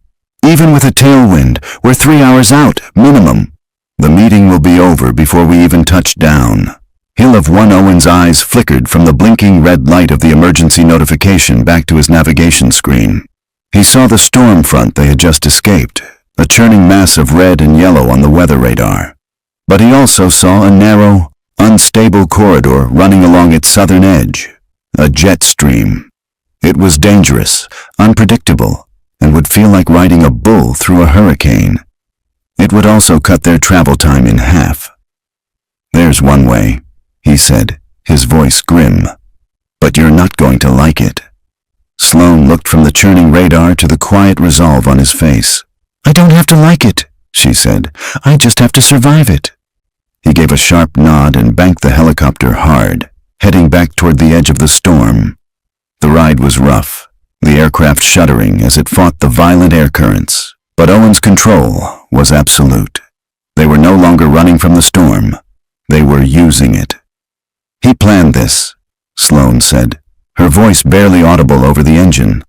"Even with a tailwind, we're 3 hours out, minimum. The meeting will be over before we even touch down." Hill of one Owen's eyes flickered from the blinking red light of the emergency notification back to his navigation screen. He saw the storm front they had just escaped, a churning mass of red and yellow on the weather radar. But he also saw a narrow, unstable corridor running along its southern edge, a jet stream. It was dangerous, unpredictable, and would feel like riding a bull through a hurricane. It would also cut their travel time in half. "There's one way," he said, his voice grim. "But you're not going to like it." Sloan looked from the churning radar to the quiet resolve on his face. "I don't have to like it," she said. "I just have to survive it." He gave a sharp nod and banked the helicopter hard, heading back toward the edge of the storm. The ride was rough, the aircraft shuddering as it fought the violent air currents, but Owen's control was absolute. They were no longer running from the storm. They were using it. "He planned this," Sloan said, her voice barely audible over the engine.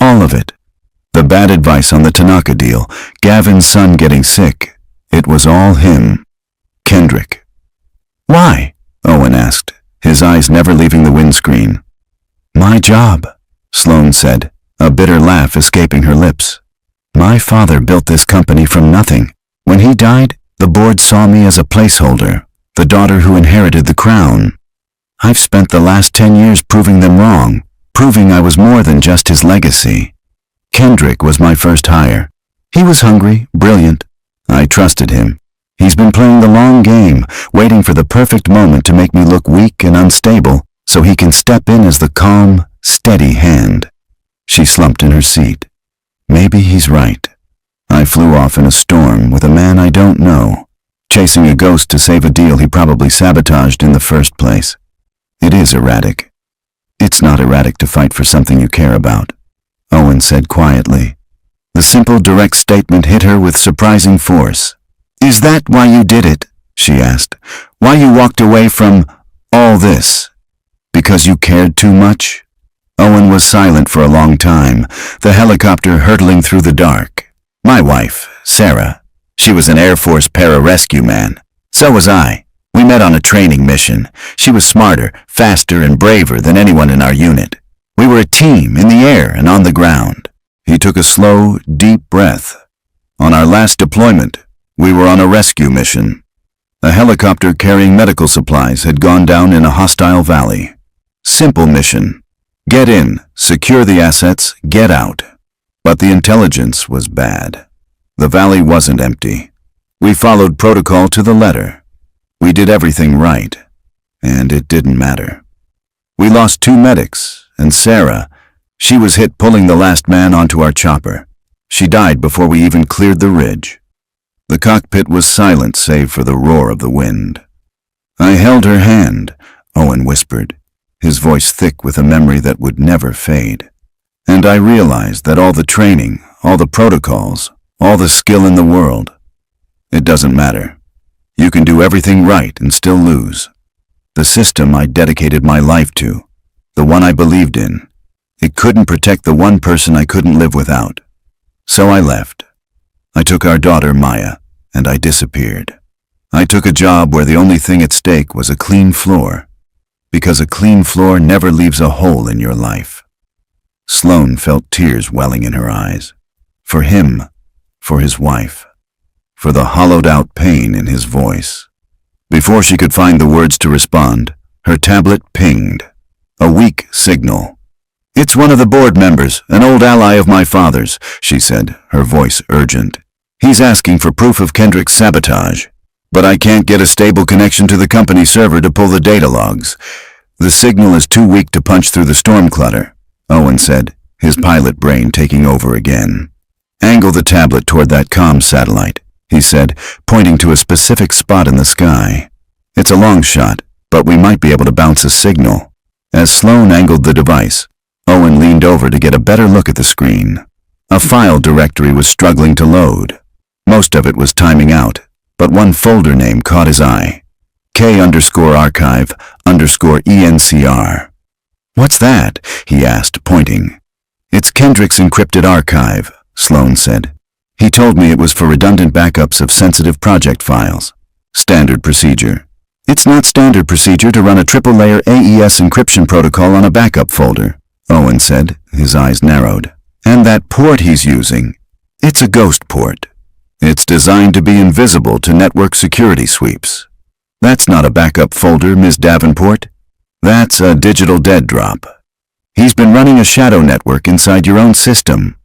"All of it. The bad advice on the Tanaka deal, Gavin's son getting sick. It was all him. Kendrick." "Why?" Owen asked, his eyes never leaving the windscreen. "My job," Sloan said, a bitter laugh escaping her lips. "My father built this company from nothing. When he died, the board saw me as a placeholder, the daughter who inherited the crown. I've spent the last 10 years proving them wrong, proving I was more than just his legacy. Kendrick was my first hire. He was hungry, brilliant. I trusted him. He's been playing the long game, waiting for the perfect moment to make me look weak and unstable so he can step in as the calm, steady hand." She slumped in her seat. "Maybe he's right. I flew off in a storm with a man I don't know, chasing a ghost to save a deal he probably sabotaged in the first place. It is erratic. It's not erratic to fight for something you care about," Owen said quietly. The simple, direct statement hit her with surprising force. "Is that why you did it?" she asked. "Why you walked away from all this? Because you cared too much?" Owen was silent for a long time, the helicopter hurtling through the dark. "My wife, Sarah. She was an Air Force pararescue man. So was I. We met on a training mission. She was smarter, faster, and braver than anyone in our unit. We were a team in the air and on the ground." He took a slow, deep breath. "On our last deployment, we were on a rescue mission. A helicopter carrying medical supplies had gone down in a hostile valley. Simple mission. Get in, secure the assets, get out. But the intelligence was bad. The valley wasn't empty. We followed protocol to the letter. We did everything right, and it didn't matter. We lost 2 medics, and Sarah, she was hit pulling the last man onto our chopper. She died before we even cleared the ridge. The cockpit was silent save for the roar of the wind. I held her hand," Owen whispered, his voice thick with a memory that would never fade. "And I realized that all the training, all the protocols, all the skill in the world, it doesn't matter. You can do everything right and still lose. The system I dedicated my life to, the one I believed in, it couldn't protect the one person I couldn't live without. So I left. I took our daughter, Maya, and I disappeared. I took a job where the only thing at stake was a clean floor, because a clean floor never leaves a hole in your life." Sloan felt tears welling in her eyes. For him, for his wife, for the hollowed-out pain in his voice. Before she could find the words to respond, her tablet pinged. A weak signal. "It's one of the board members, an old ally of my father's," she said, her voice urgent. "He's asking for proof of Kendrick's sabotage. But I can't get a stable connection to the company server to pull the data logs. The signal is too weak to punch through the storm clutter," Owen said, his pilot brain taking over again. "Angle the tablet toward that comm satellite," he said, pointing to a specific spot in the sky. "It's a long shot, but we might be able to bounce a signal." As Sloan angled the device, Owen leaned over to get a better look at the screen. A file directory was struggling to load. Most of it was timing out, but one folder name caught his eye. K_archive_ENCR. "What's that?" he asked, pointing. "It's Kendrick's encrypted archive," Sloan said. "He told me it was for redundant backups of sensitive project files. Standard procedure." "It's not standard procedure to run a triple-layer AES encryption protocol on a backup folder," Owen said, his eyes narrowed. "And that port he's using, it's a ghost port. It's designed to be invisible to network security sweeps. That's not a backup folder, Ms. Davenport. That's a digital dead drop. He's been running a shadow network inside your own system."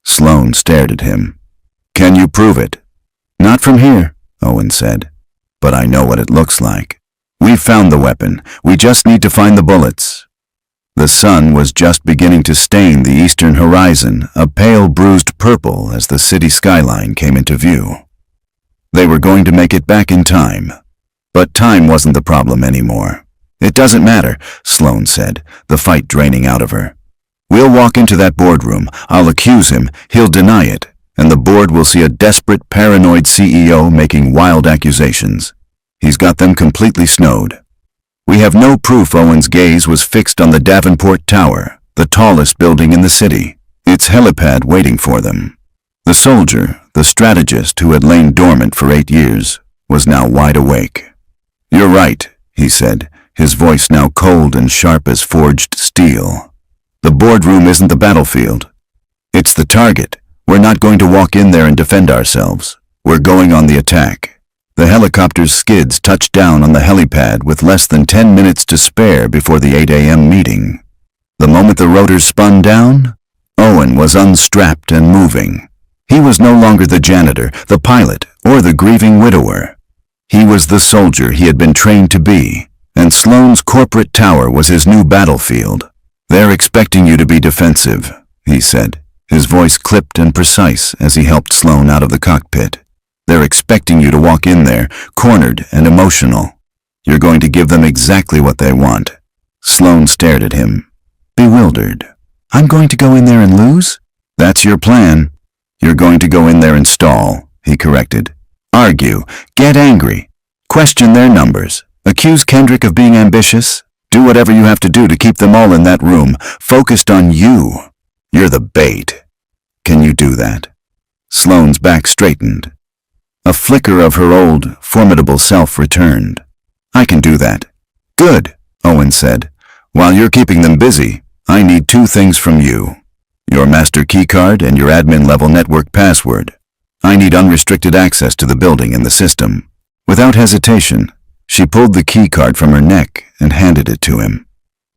Sloan stared at him. "Can you prove it?" "Not from here," Owen said. "But I know what it looks like. We've found the weapon. We just need to find the bullets." The sun was just beginning to stain the eastern horizon, a pale bruised purple as the city skyline came into view. They were going to make it back in time. But time wasn't the problem anymore. "It doesn't matter," Sloan said, the fight draining out of her. "We'll walk into that boardroom. I'll accuse him. He'll deny it. And the board will see a desperate, paranoid CEO making wild accusations. He's got them completely snowed. We have no proof Owen's gaze was fixed on the Davenport Tower, the tallest building in the city, its helipad waiting for them. The soldier, the strategist who had lain dormant for 8 years, was now wide awake. "You're right," he said, his voice now cold and sharp as forged steel. "The boardroom isn't the battlefield. It's the target. We're not going to walk in there and defend ourselves. We're going on the attack." The helicopter's skids touched down on the helipad with less than 10 minutes to spare before the 8 a.m. meeting. The moment the rotors spun down, Owen was unstrapped and moving. He was no longer the janitor, the pilot, or the grieving widower. He was the soldier he had been trained to be, and Sloan's corporate tower was his new battlefield. "They're expecting you to be defensive," he said, his voice clipped and precise as he helped Sloan out of the cockpit. "They're expecting you to walk in there, cornered and emotional. You're going to give them exactly what they want." Sloan stared at him, bewildered. "I'm going to go in there and lose?" "That's your plan. You're going to go in there and stall," he corrected. "Argue, get angry, question their numbers, accuse Kendrick of being ambitious, do whatever you have to do to keep them all in that room, focused on you. You're the bait. Can you do that?" Sloan's back straightened. A flicker of her old, formidable self returned. "I can do that." "Good," Owen said. "While you're keeping them busy, I need 2 things from you. Your master keycard and your admin-level network password. I need unrestricted access to the building and the system." Without hesitation, she pulled the keycard from her neck and handed it to him,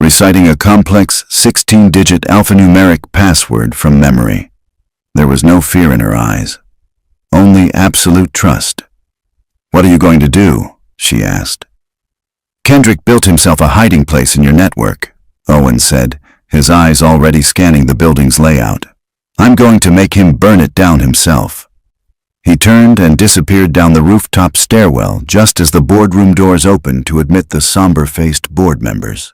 reciting a complex 16-digit alphanumeric password from memory. There was no fear in her eyes. Only absolute trust. "What are you going to do?" she asked. "Kendrick built himself a hiding place in your network," Owen said, his eyes already scanning the building's layout. "I'm going to make him burn it down himself." He turned and disappeared down the rooftop stairwell just as the boardroom doors opened to admit the somber-faced board members.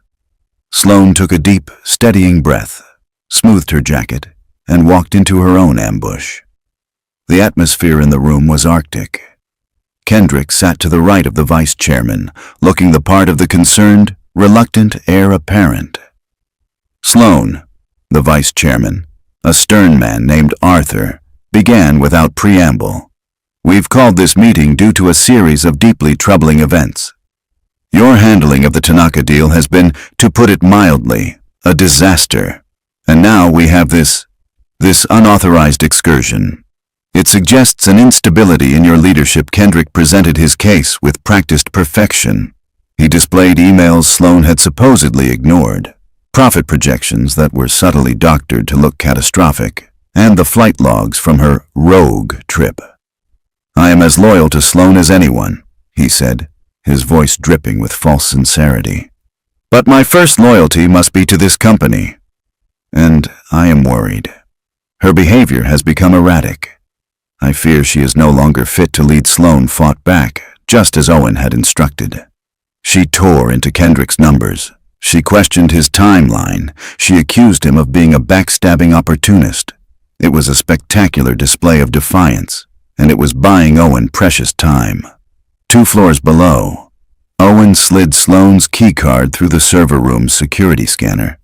Sloan took a deep, steadying breath, smoothed her jacket, and walked into her own ambush. The atmosphere in the room was arctic. Kendrick sat to the right of the vice chairman, looking the part of the concerned, reluctant heir apparent. Sloan, the vice chairman, a stern man named Arthur, began without preamble. "We've called this meeting due to a series of deeply troubling events. Your handling of the Tanaka deal has been, to put it mildly, a disaster. And now we have this unauthorized excursion. It's It suggests an instability in your leadership. Kendrick presented his case with practiced perfection. He displayed emails Sloan had supposedly ignored, profit projections that were subtly doctored to look catastrophic, and the flight logs from her rogue trip. "I am as loyal to Sloan as anyone," he said, his voice dripping with false sincerity. "But my first loyalty must be to this company. And I am worried. Her behavior has become erratic. I fear she is no longer fit to lead." Sloan fought back, just as Owen had instructed. She tore into Kendrick's numbers. She questioned his timeline. She accused him of being a backstabbing opportunist. It was a spectacular display of defiance, and it was buying Owen precious time. 2 floors below, Owen slid Sloan's keycard through the server room's security scanner.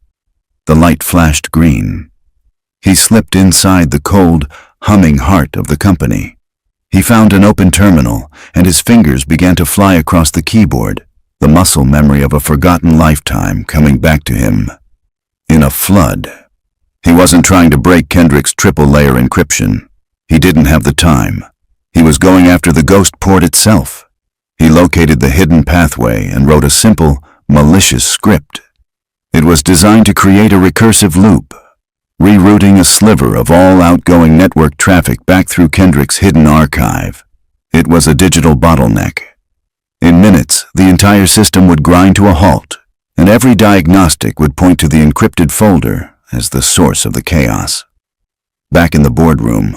The light flashed green. He slipped inside the cold, humming heart of the company. He found an open terminal, and his fingers began to fly across the keyboard, the muscle memory of a forgotten lifetime coming back to him. In a flood. He wasn't trying to break Kendrick's triple-layer encryption. He didn't have the time. He was going after the ghost port itself. He located the hidden pathway and wrote a simple, malicious script. It was designed to create a recursive loop, rerouting a sliver of all outgoing network traffic back through Kendrick's hidden archive. It was a digital bottleneck. In minutes, the entire system would grind to a halt, and every diagnostic would point to the encrypted folder as the source of the chaos. Back in the boardroom,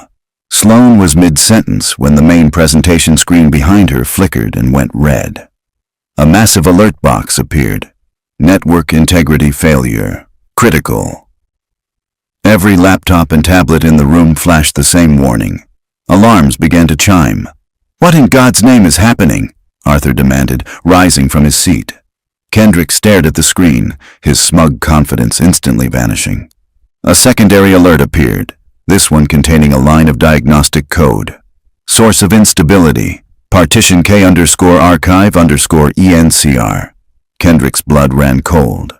Sloan was mid-sentence when the main presentation screen behind her flickered and went red. A massive alert box appeared. Network integrity failure. Critical. Every laptop and tablet in the room flashed the same warning. Alarms began to chime. "What in God's name is happening?" Arthur demanded, rising from his seat. Kendrick stared at the screen, his smug confidence instantly vanishing. A secondary alert appeared, this one containing a line of diagnostic code. Source of instability, partition K_archive_ENCR. Kendrick's blood ran cold.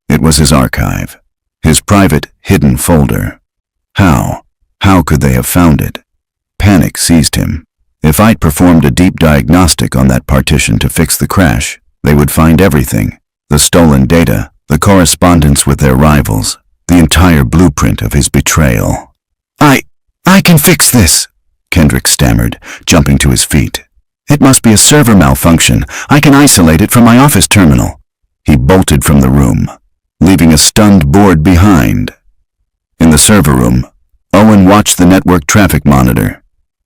It was his archive. His private, hidden folder. How could they have found it? Panic seized him. If I'd performed a deep diagnostic on that partition to fix the crash, they would find everything. The stolen data, the correspondence with their rivals, the entire blueprint of his betrayal. I can fix this," Kendrick stammered, jumping to his feet. "It must be a server malfunction. I can isolate it from my office terminal." He bolted from the room, leaving a stunned board behind. In the server room, Owen watched the network traffic monitor.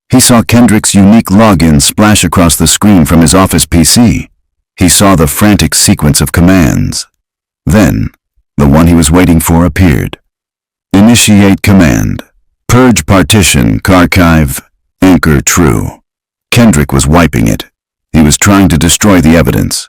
He saw Kendrick's unique login splash across the screen from his office PC. He saw the frantic sequence of commands. Then, the one he was waiting for appeared. Initiate command. Purge partition, archive, anchor true. Kendrick was wiping it. He was trying to destroy the evidence.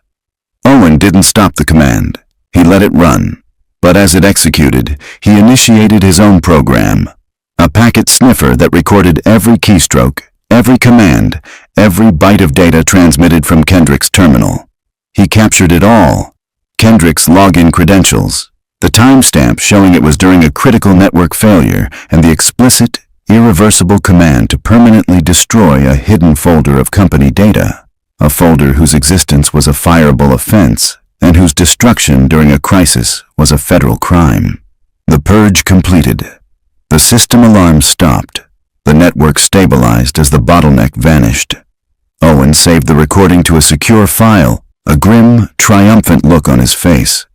Owen didn't stop the command. He let it run, but as it executed, he initiated his own program, a packet sniffer that recorded every keystroke, every command, every byte of data transmitted from Kendrick's terminal. He captured it all. Kendrick's login credentials, the timestamp showing it was during a critical network failure, and the explicit, irreversible command to permanently destroy a hidden folder of company data, a folder whose existence was a fireable offense, and whose destruction during a crisis was a federal crime. The purge completed. The system alarm stopped. The network stabilized as the bottleneck vanished. Owen saved the recording to a secure file, a grim, triumphant look on his face.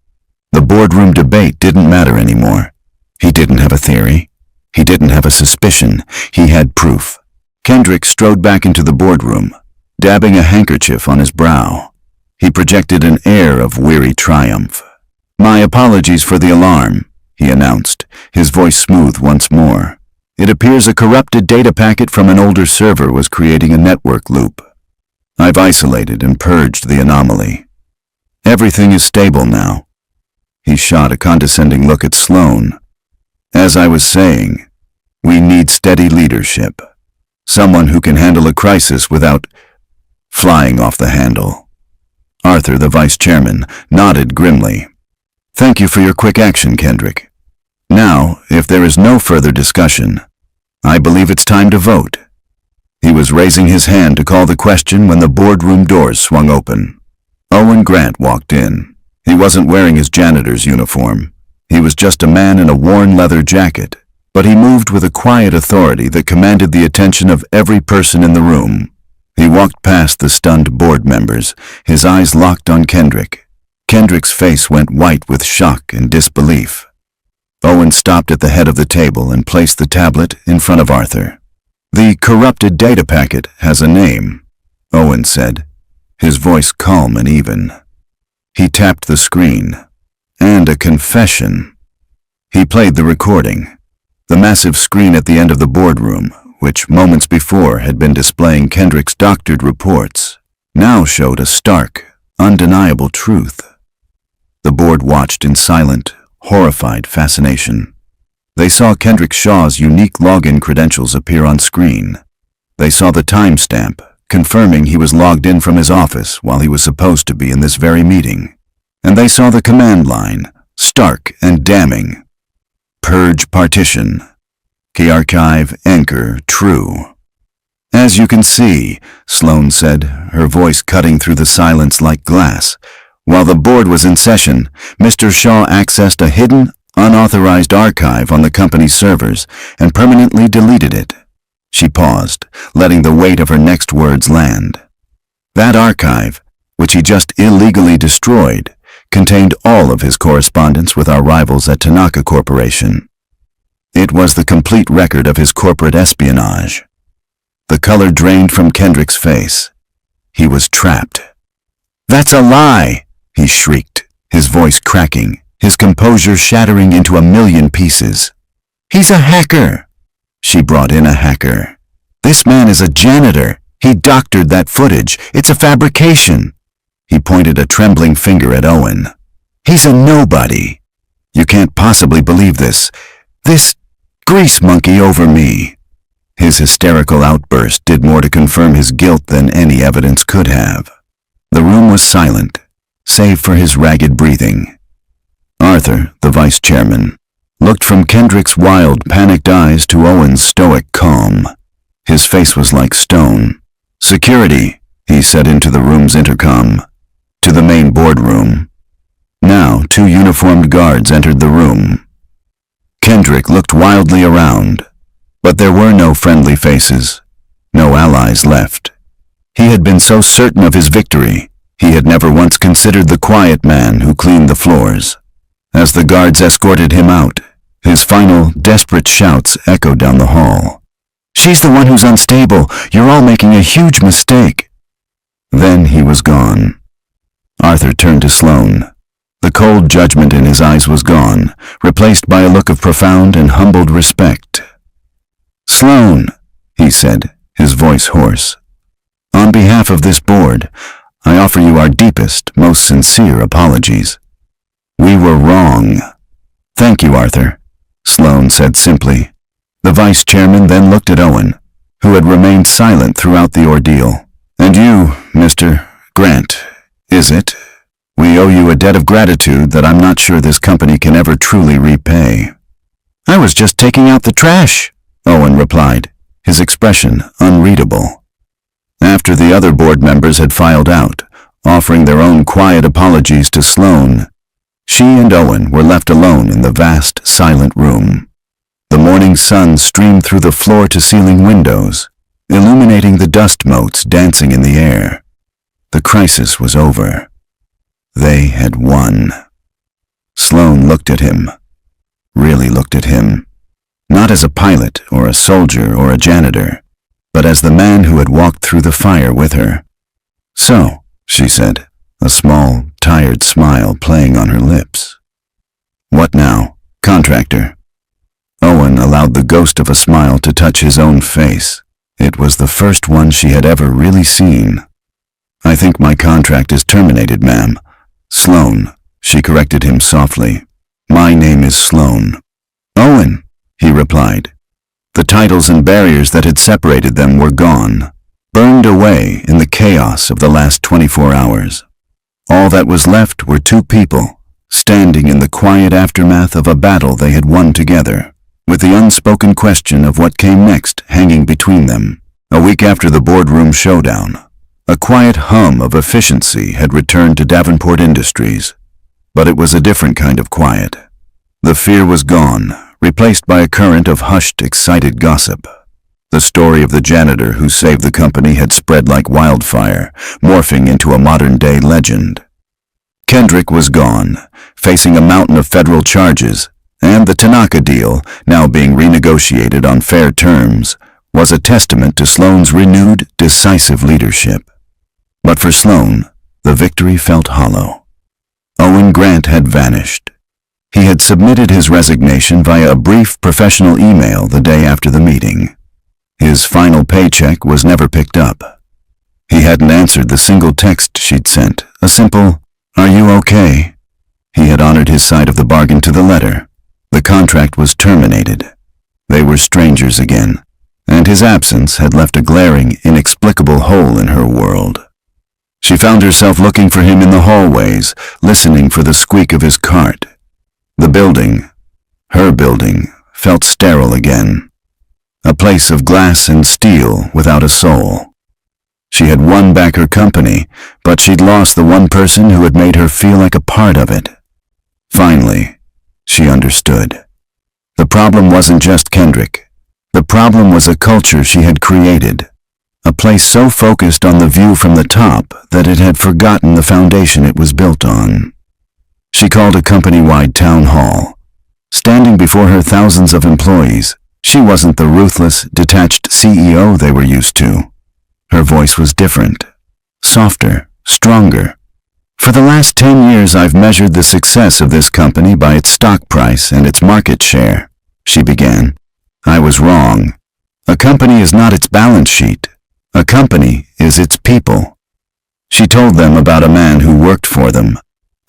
The boardroom debate didn't matter anymore. He didn't have a theory. He didn't have a suspicion. He had proof. Kendrick strode back into the boardroom, dabbing a handkerchief on his brow. He projected an air of weary triumph. "My apologies for the alarm," he announced, his voice smooth once more. "It appears a corrupted data packet from an older server was creating a network loop. I've isolated and purged the anomaly. Everything is stable now." He shot a condescending look at Sloan. "As I was saying, we need steady leadership. Someone who can handle a crisis without flying off the handle." Arthur, the vice chairman, nodded grimly. "Thank you for your quick action, Kendrick. Now, if there is no further discussion, I believe it's time to vote." He was raising his hand to call the question when the boardroom doors swung open. Owen Grant walked in. He wasn't wearing his janitor's uniform. He was just a man in a worn leather jacket, but he moved with a quiet authority that commanded the attention of every person in the room. He walked past the stunned board members, his eyes locked on Kendrick. Kendrick's face went white with shock and disbelief. Owen stopped at the head of the table and placed the tablet in front of Arthur. "The corrupted data packet has a name," Owen said, his voice calm and even. He tapped the screen. "And a confession." He played the recording. The massive screen at the end of the boardroom, which moments before had been displaying Kendrick's doctored reports, now showed a stark, undeniable truth. The board watched in silent, horrified fascination. They saw Kendrick Shaw's unique login credentials appear on screen. They saw the timestamp, confirming he was logged in from his office while he was supposed to be in this very meeting. And they saw the command line, stark and damning. "Purge partition. Key archive anchor true." "As you can see," Sloan said, her voice cutting through the silence like glass, "while the board was in session, Mr. Shaw accessed a hidden, unauthorized archive on the company's servers and permanently deleted it." She paused, letting the weight of her next words land. That archive, which he just illegally destroyed, contained all of his correspondence with our rivals at Tanaka Corporation. It was the complete record of his corporate espionage. The color drained from Kendrick's face. He was trapped. "That's a lie!" he shrieked, his voice cracking, his composure shattering into a million pieces. "He's a hacker!" She brought in a hacker. "This man is a janitor. He doctored that footage. It's a fabrication." He pointed a trembling finger at Owen. "He's a nobody. You can't possibly believe this. This grease monkey over me." His hysterical outburst did more to confirm his guilt than any evidence could have. The room was silent, save for his ragged breathing. Arthur, the vice chairman, looked from Kendrick's wild, panicked eyes to Owen's stoic calm. His face was like stone. "Security," he said into the room's intercom. To the main boardroom. Now, 2 uniformed guards entered the room. Kendrick looked wildly around, but there were no friendly faces, no allies left. He had been so certain of his victory, he had never once considered the quiet man who cleaned the floors. As the guards escorted him out, his final, desperate shouts echoed down the hall. "She's the one who's unstable. You're all making a huge mistake." Then he was gone. Arthur turned to Sloan. The cold judgment in his eyes was gone, replaced by a look of profound and humbled respect. "Sloan," he said, his voice hoarse, "on behalf of this board, I offer you our deepest, most sincere apologies. We were wrong." "Thank you, Arthur," Sloan said simply. The vice chairman then looked at Owen, who had remained silent throughout the ordeal. "And you, Mr. Grant, is it? We owe you a debt of gratitude that I'm not sure this company can ever truly repay." "I was just taking out the trash," Owen replied, his expression unreadable. After the other board members had filed out, offering their own quiet apologies to Sloan, she and Owen were left alone in the vast, silent room. The morning sun streamed through the floor-to-ceiling windows, illuminating the dust motes dancing in the air. The crisis was over. They had won. Sloan looked at him, really looked at him, not as a pilot or a soldier or a janitor, but as the man who had walked through the fire with her. "So," she said, a small, tired smile playing on her lips. "What now, contractor?" Owen allowed the ghost of a smile to touch his own face. It was the first one she had ever really seen. "I think my contract is terminated, ma'am." "Sloan," she corrected him softly. "My name is Sloan." "Owen," he replied. The titles and barriers that had separated them were gone, burned away in the chaos of the last 24 hours. All that was left were 2 people, standing in the quiet aftermath of a battle they had won together, with the unspoken question of what came next hanging between them. A week after the boardroom showdown, a quiet hum of efficiency had returned to Davenport Industries, but it was a different kind of quiet. The fear was gone, replaced by a current of hushed, excited gossip. The story of the janitor who saved the company had spread like wildfire, morphing into a modern-day legend. Kendrick was gone, facing a mountain of federal charges, and the Tanaka deal, now being renegotiated on fair terms, was a testament to Sloan's renewed, decisive leadership. But for Sloan, the victory felt hollow. Owen Grant had vanished. He had submitted his resignation via a brief professional email the day after the meeting. His final paycheck was never picked up. He hadn't answered the single text she'd sent, a simple, "Are you okay?" He had honored his side of the bargain to the letter. The contract was terminated. They were strangers again, and his absence had left a glaring, inexplicable hole in her world. She found herself looking for him in the hallways, listening for the squeak of his cart. The building, her building, felt sterile again. A place of glass and steel without a soul. She had won back her company, but she'd lost the one person who had made her feel like a part of it. Finally, she understood. The problem wasn't just Kendrick. The problem was a culture she had created. A place so focused on the view from the top that it had forgotten the foundation it was built on. She called a company-wide town hall. Standing before her thousands of employees, she wasn't the ruthless, detached CEO they were used to. Her voice was different, softer, stronger. "For the last 10 years I've measured the success of this company by its stock price and its market share," she began. "I was wrong. A company is not its balance sheet. A company is its people." She told them about a man who worked for them,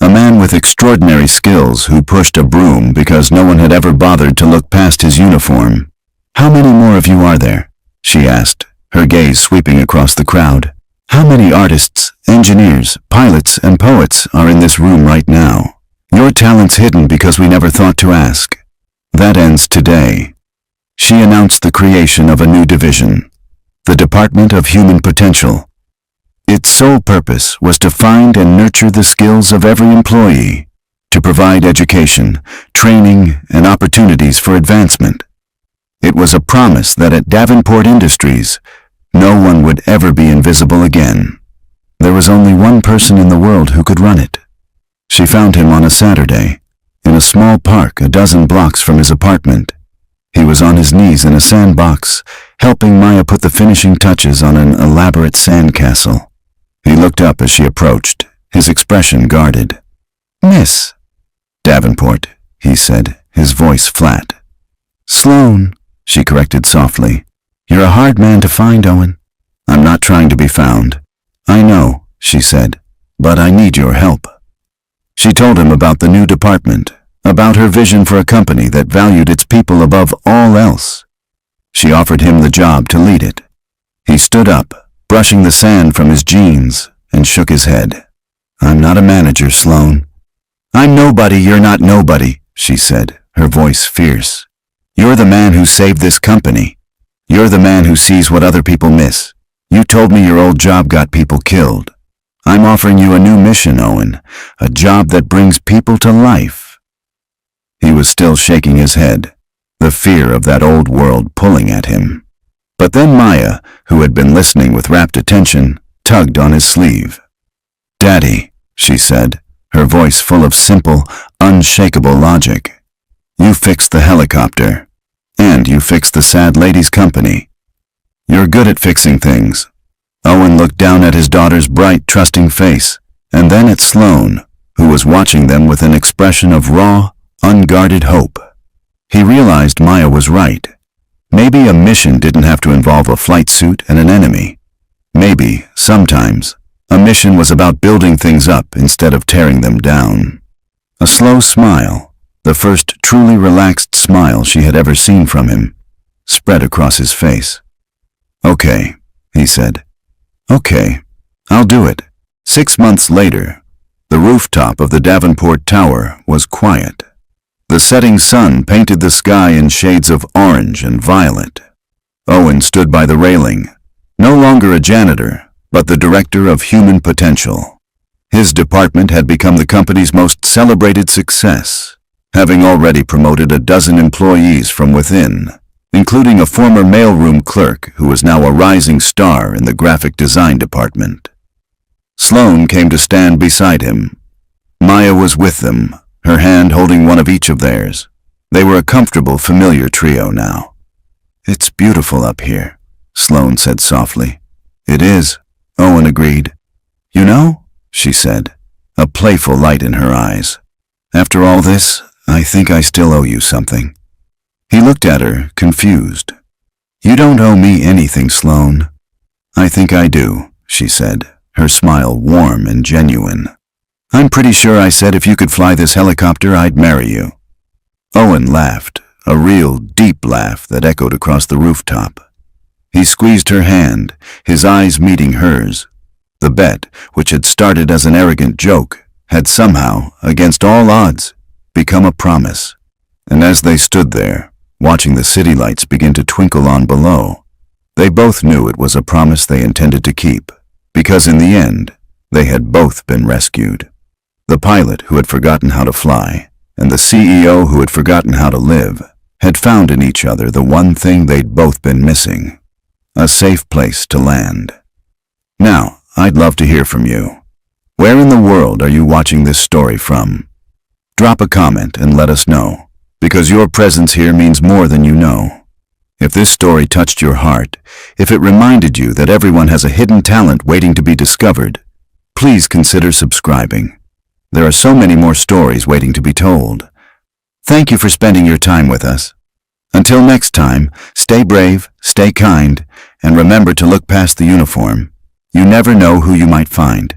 a man with extraordinary skills who pushed a broom because no one had ever bothered to look past his uniform. "How many more of you are there?" she asked, her gaze sweeping across the crowd. "How many artists, engineers, pilots, and poets are in this room right now? Your talent's hidden because we never thought to ask. That ends today." She announced the creation of a new division, the Department of Human Potential. Its sole purpose was to find and nurture the skills of every employee, to provide education, training, and opportunities for advancement. It was a promise that at Davenport Industries, no one would ever be invisible again. There was only one person in the world who could run it. She found him on a Saturday, in a small park a dozen blocks from his apartment. He was on his knees in a sandbox, helping Maya put the finishing touches on an elaborate sandcastle. He looked up as she approached, his expression guarded. "Miss Davenport," he said, his voice flat. "Sloan," she corrected softly. "You're a hard man to find, Owen." "I'm not trying to be found." "I know," she said, "but I need your help." She told him about the new department, about her vision for a company that valued its people above all else. She offered him the job to lead it. He stood up, brushing the sand from his jeans, and shook his head. "I'm not a manager, Sloan." "I'm nobody, you're not nobody," she said, her voice fierce. "You're the man who saved this company. You're the man who sees what other people miss. You told me your old job got people killed. I'm offering you a new mission, Owen, a job that brings people to life." He was still shaking his head, the fear of that old world pulling at him. But then Maya, who had been listening with rapt attention, tugged on his sleeve. "Daddy," she said, her voice full of simple, unshakable logic. "You fixed the helicopter, and you fixed the sad lady's company. You're good at fixing things." Owen looked down at his daughter's bright, trusting face, and then at Sloan, who was watching them with an expression of raw, unguarded hope. He realized Maya was right. Maybe a mission didn't have to involve a flight suit and an enemy. Maybe, sometimes, a mission was about building things up instead of tearing them down. A slow smile, the first truly relaxed smile she had ever seen from him, spread across his face. "Okay," he said. "Okay, I'll do it." 6 months later, the rooftop of the Davenport Tower was quiet. The setting sun painted the sky in shades of orange and violet. Owen stood by the railing, No longer a janitor, but the director of human potential. His department had become the company's most celebrated success, having already promoted a dozen employees from within, including a former mailroom clerk who was now a rising star in the graphic design department. Sloane came to stand beside him. Maya was with them, her hand holding one of each of theirs. They were a comfortable, familiar trio now. "It's beautiful up here," Sloane said softly. "It is," Owen agreed. "You know," she said, a playful light in her eyes, "after all this, I think I still owe you something." He looked at her, confused. "You don't owe me anything, Sloane." "I think I do," she said, her smile warm and genuine. "I'm pretty sure I said if you could fly this helicopter, I'd marry you." Owen laughed, a real, deep laugh that echoed across the rooftop. He squeezed her hand, his eyes meeting hers. The bet, which had started as an arrogant joke, had somehow, against all odds, become a promise. And as they stood there, watching the city lights begin to twinkle on below, they both knew it was a promise they intended to keep, because in the end, they had both been rescued. The pilot who had forgotten how to fly, and the CEO who had forgotten how to live, had found in each other the one thing they'd both been missing: a safe place to land. Now, I'd love to hear from you. Where in the world are you watching this story from? Drop a comment and let us know, because your presence here means more than you know. If this story touched your heart, if it reminded you that everyone has a hidden talent waiting to be discovered, please consider subscribing. There are so many more stories waiting to be told. Thank you for spending your time with us. Until next time, stay brave, stay kind, and remember to look past the uniform. You never know who you might find.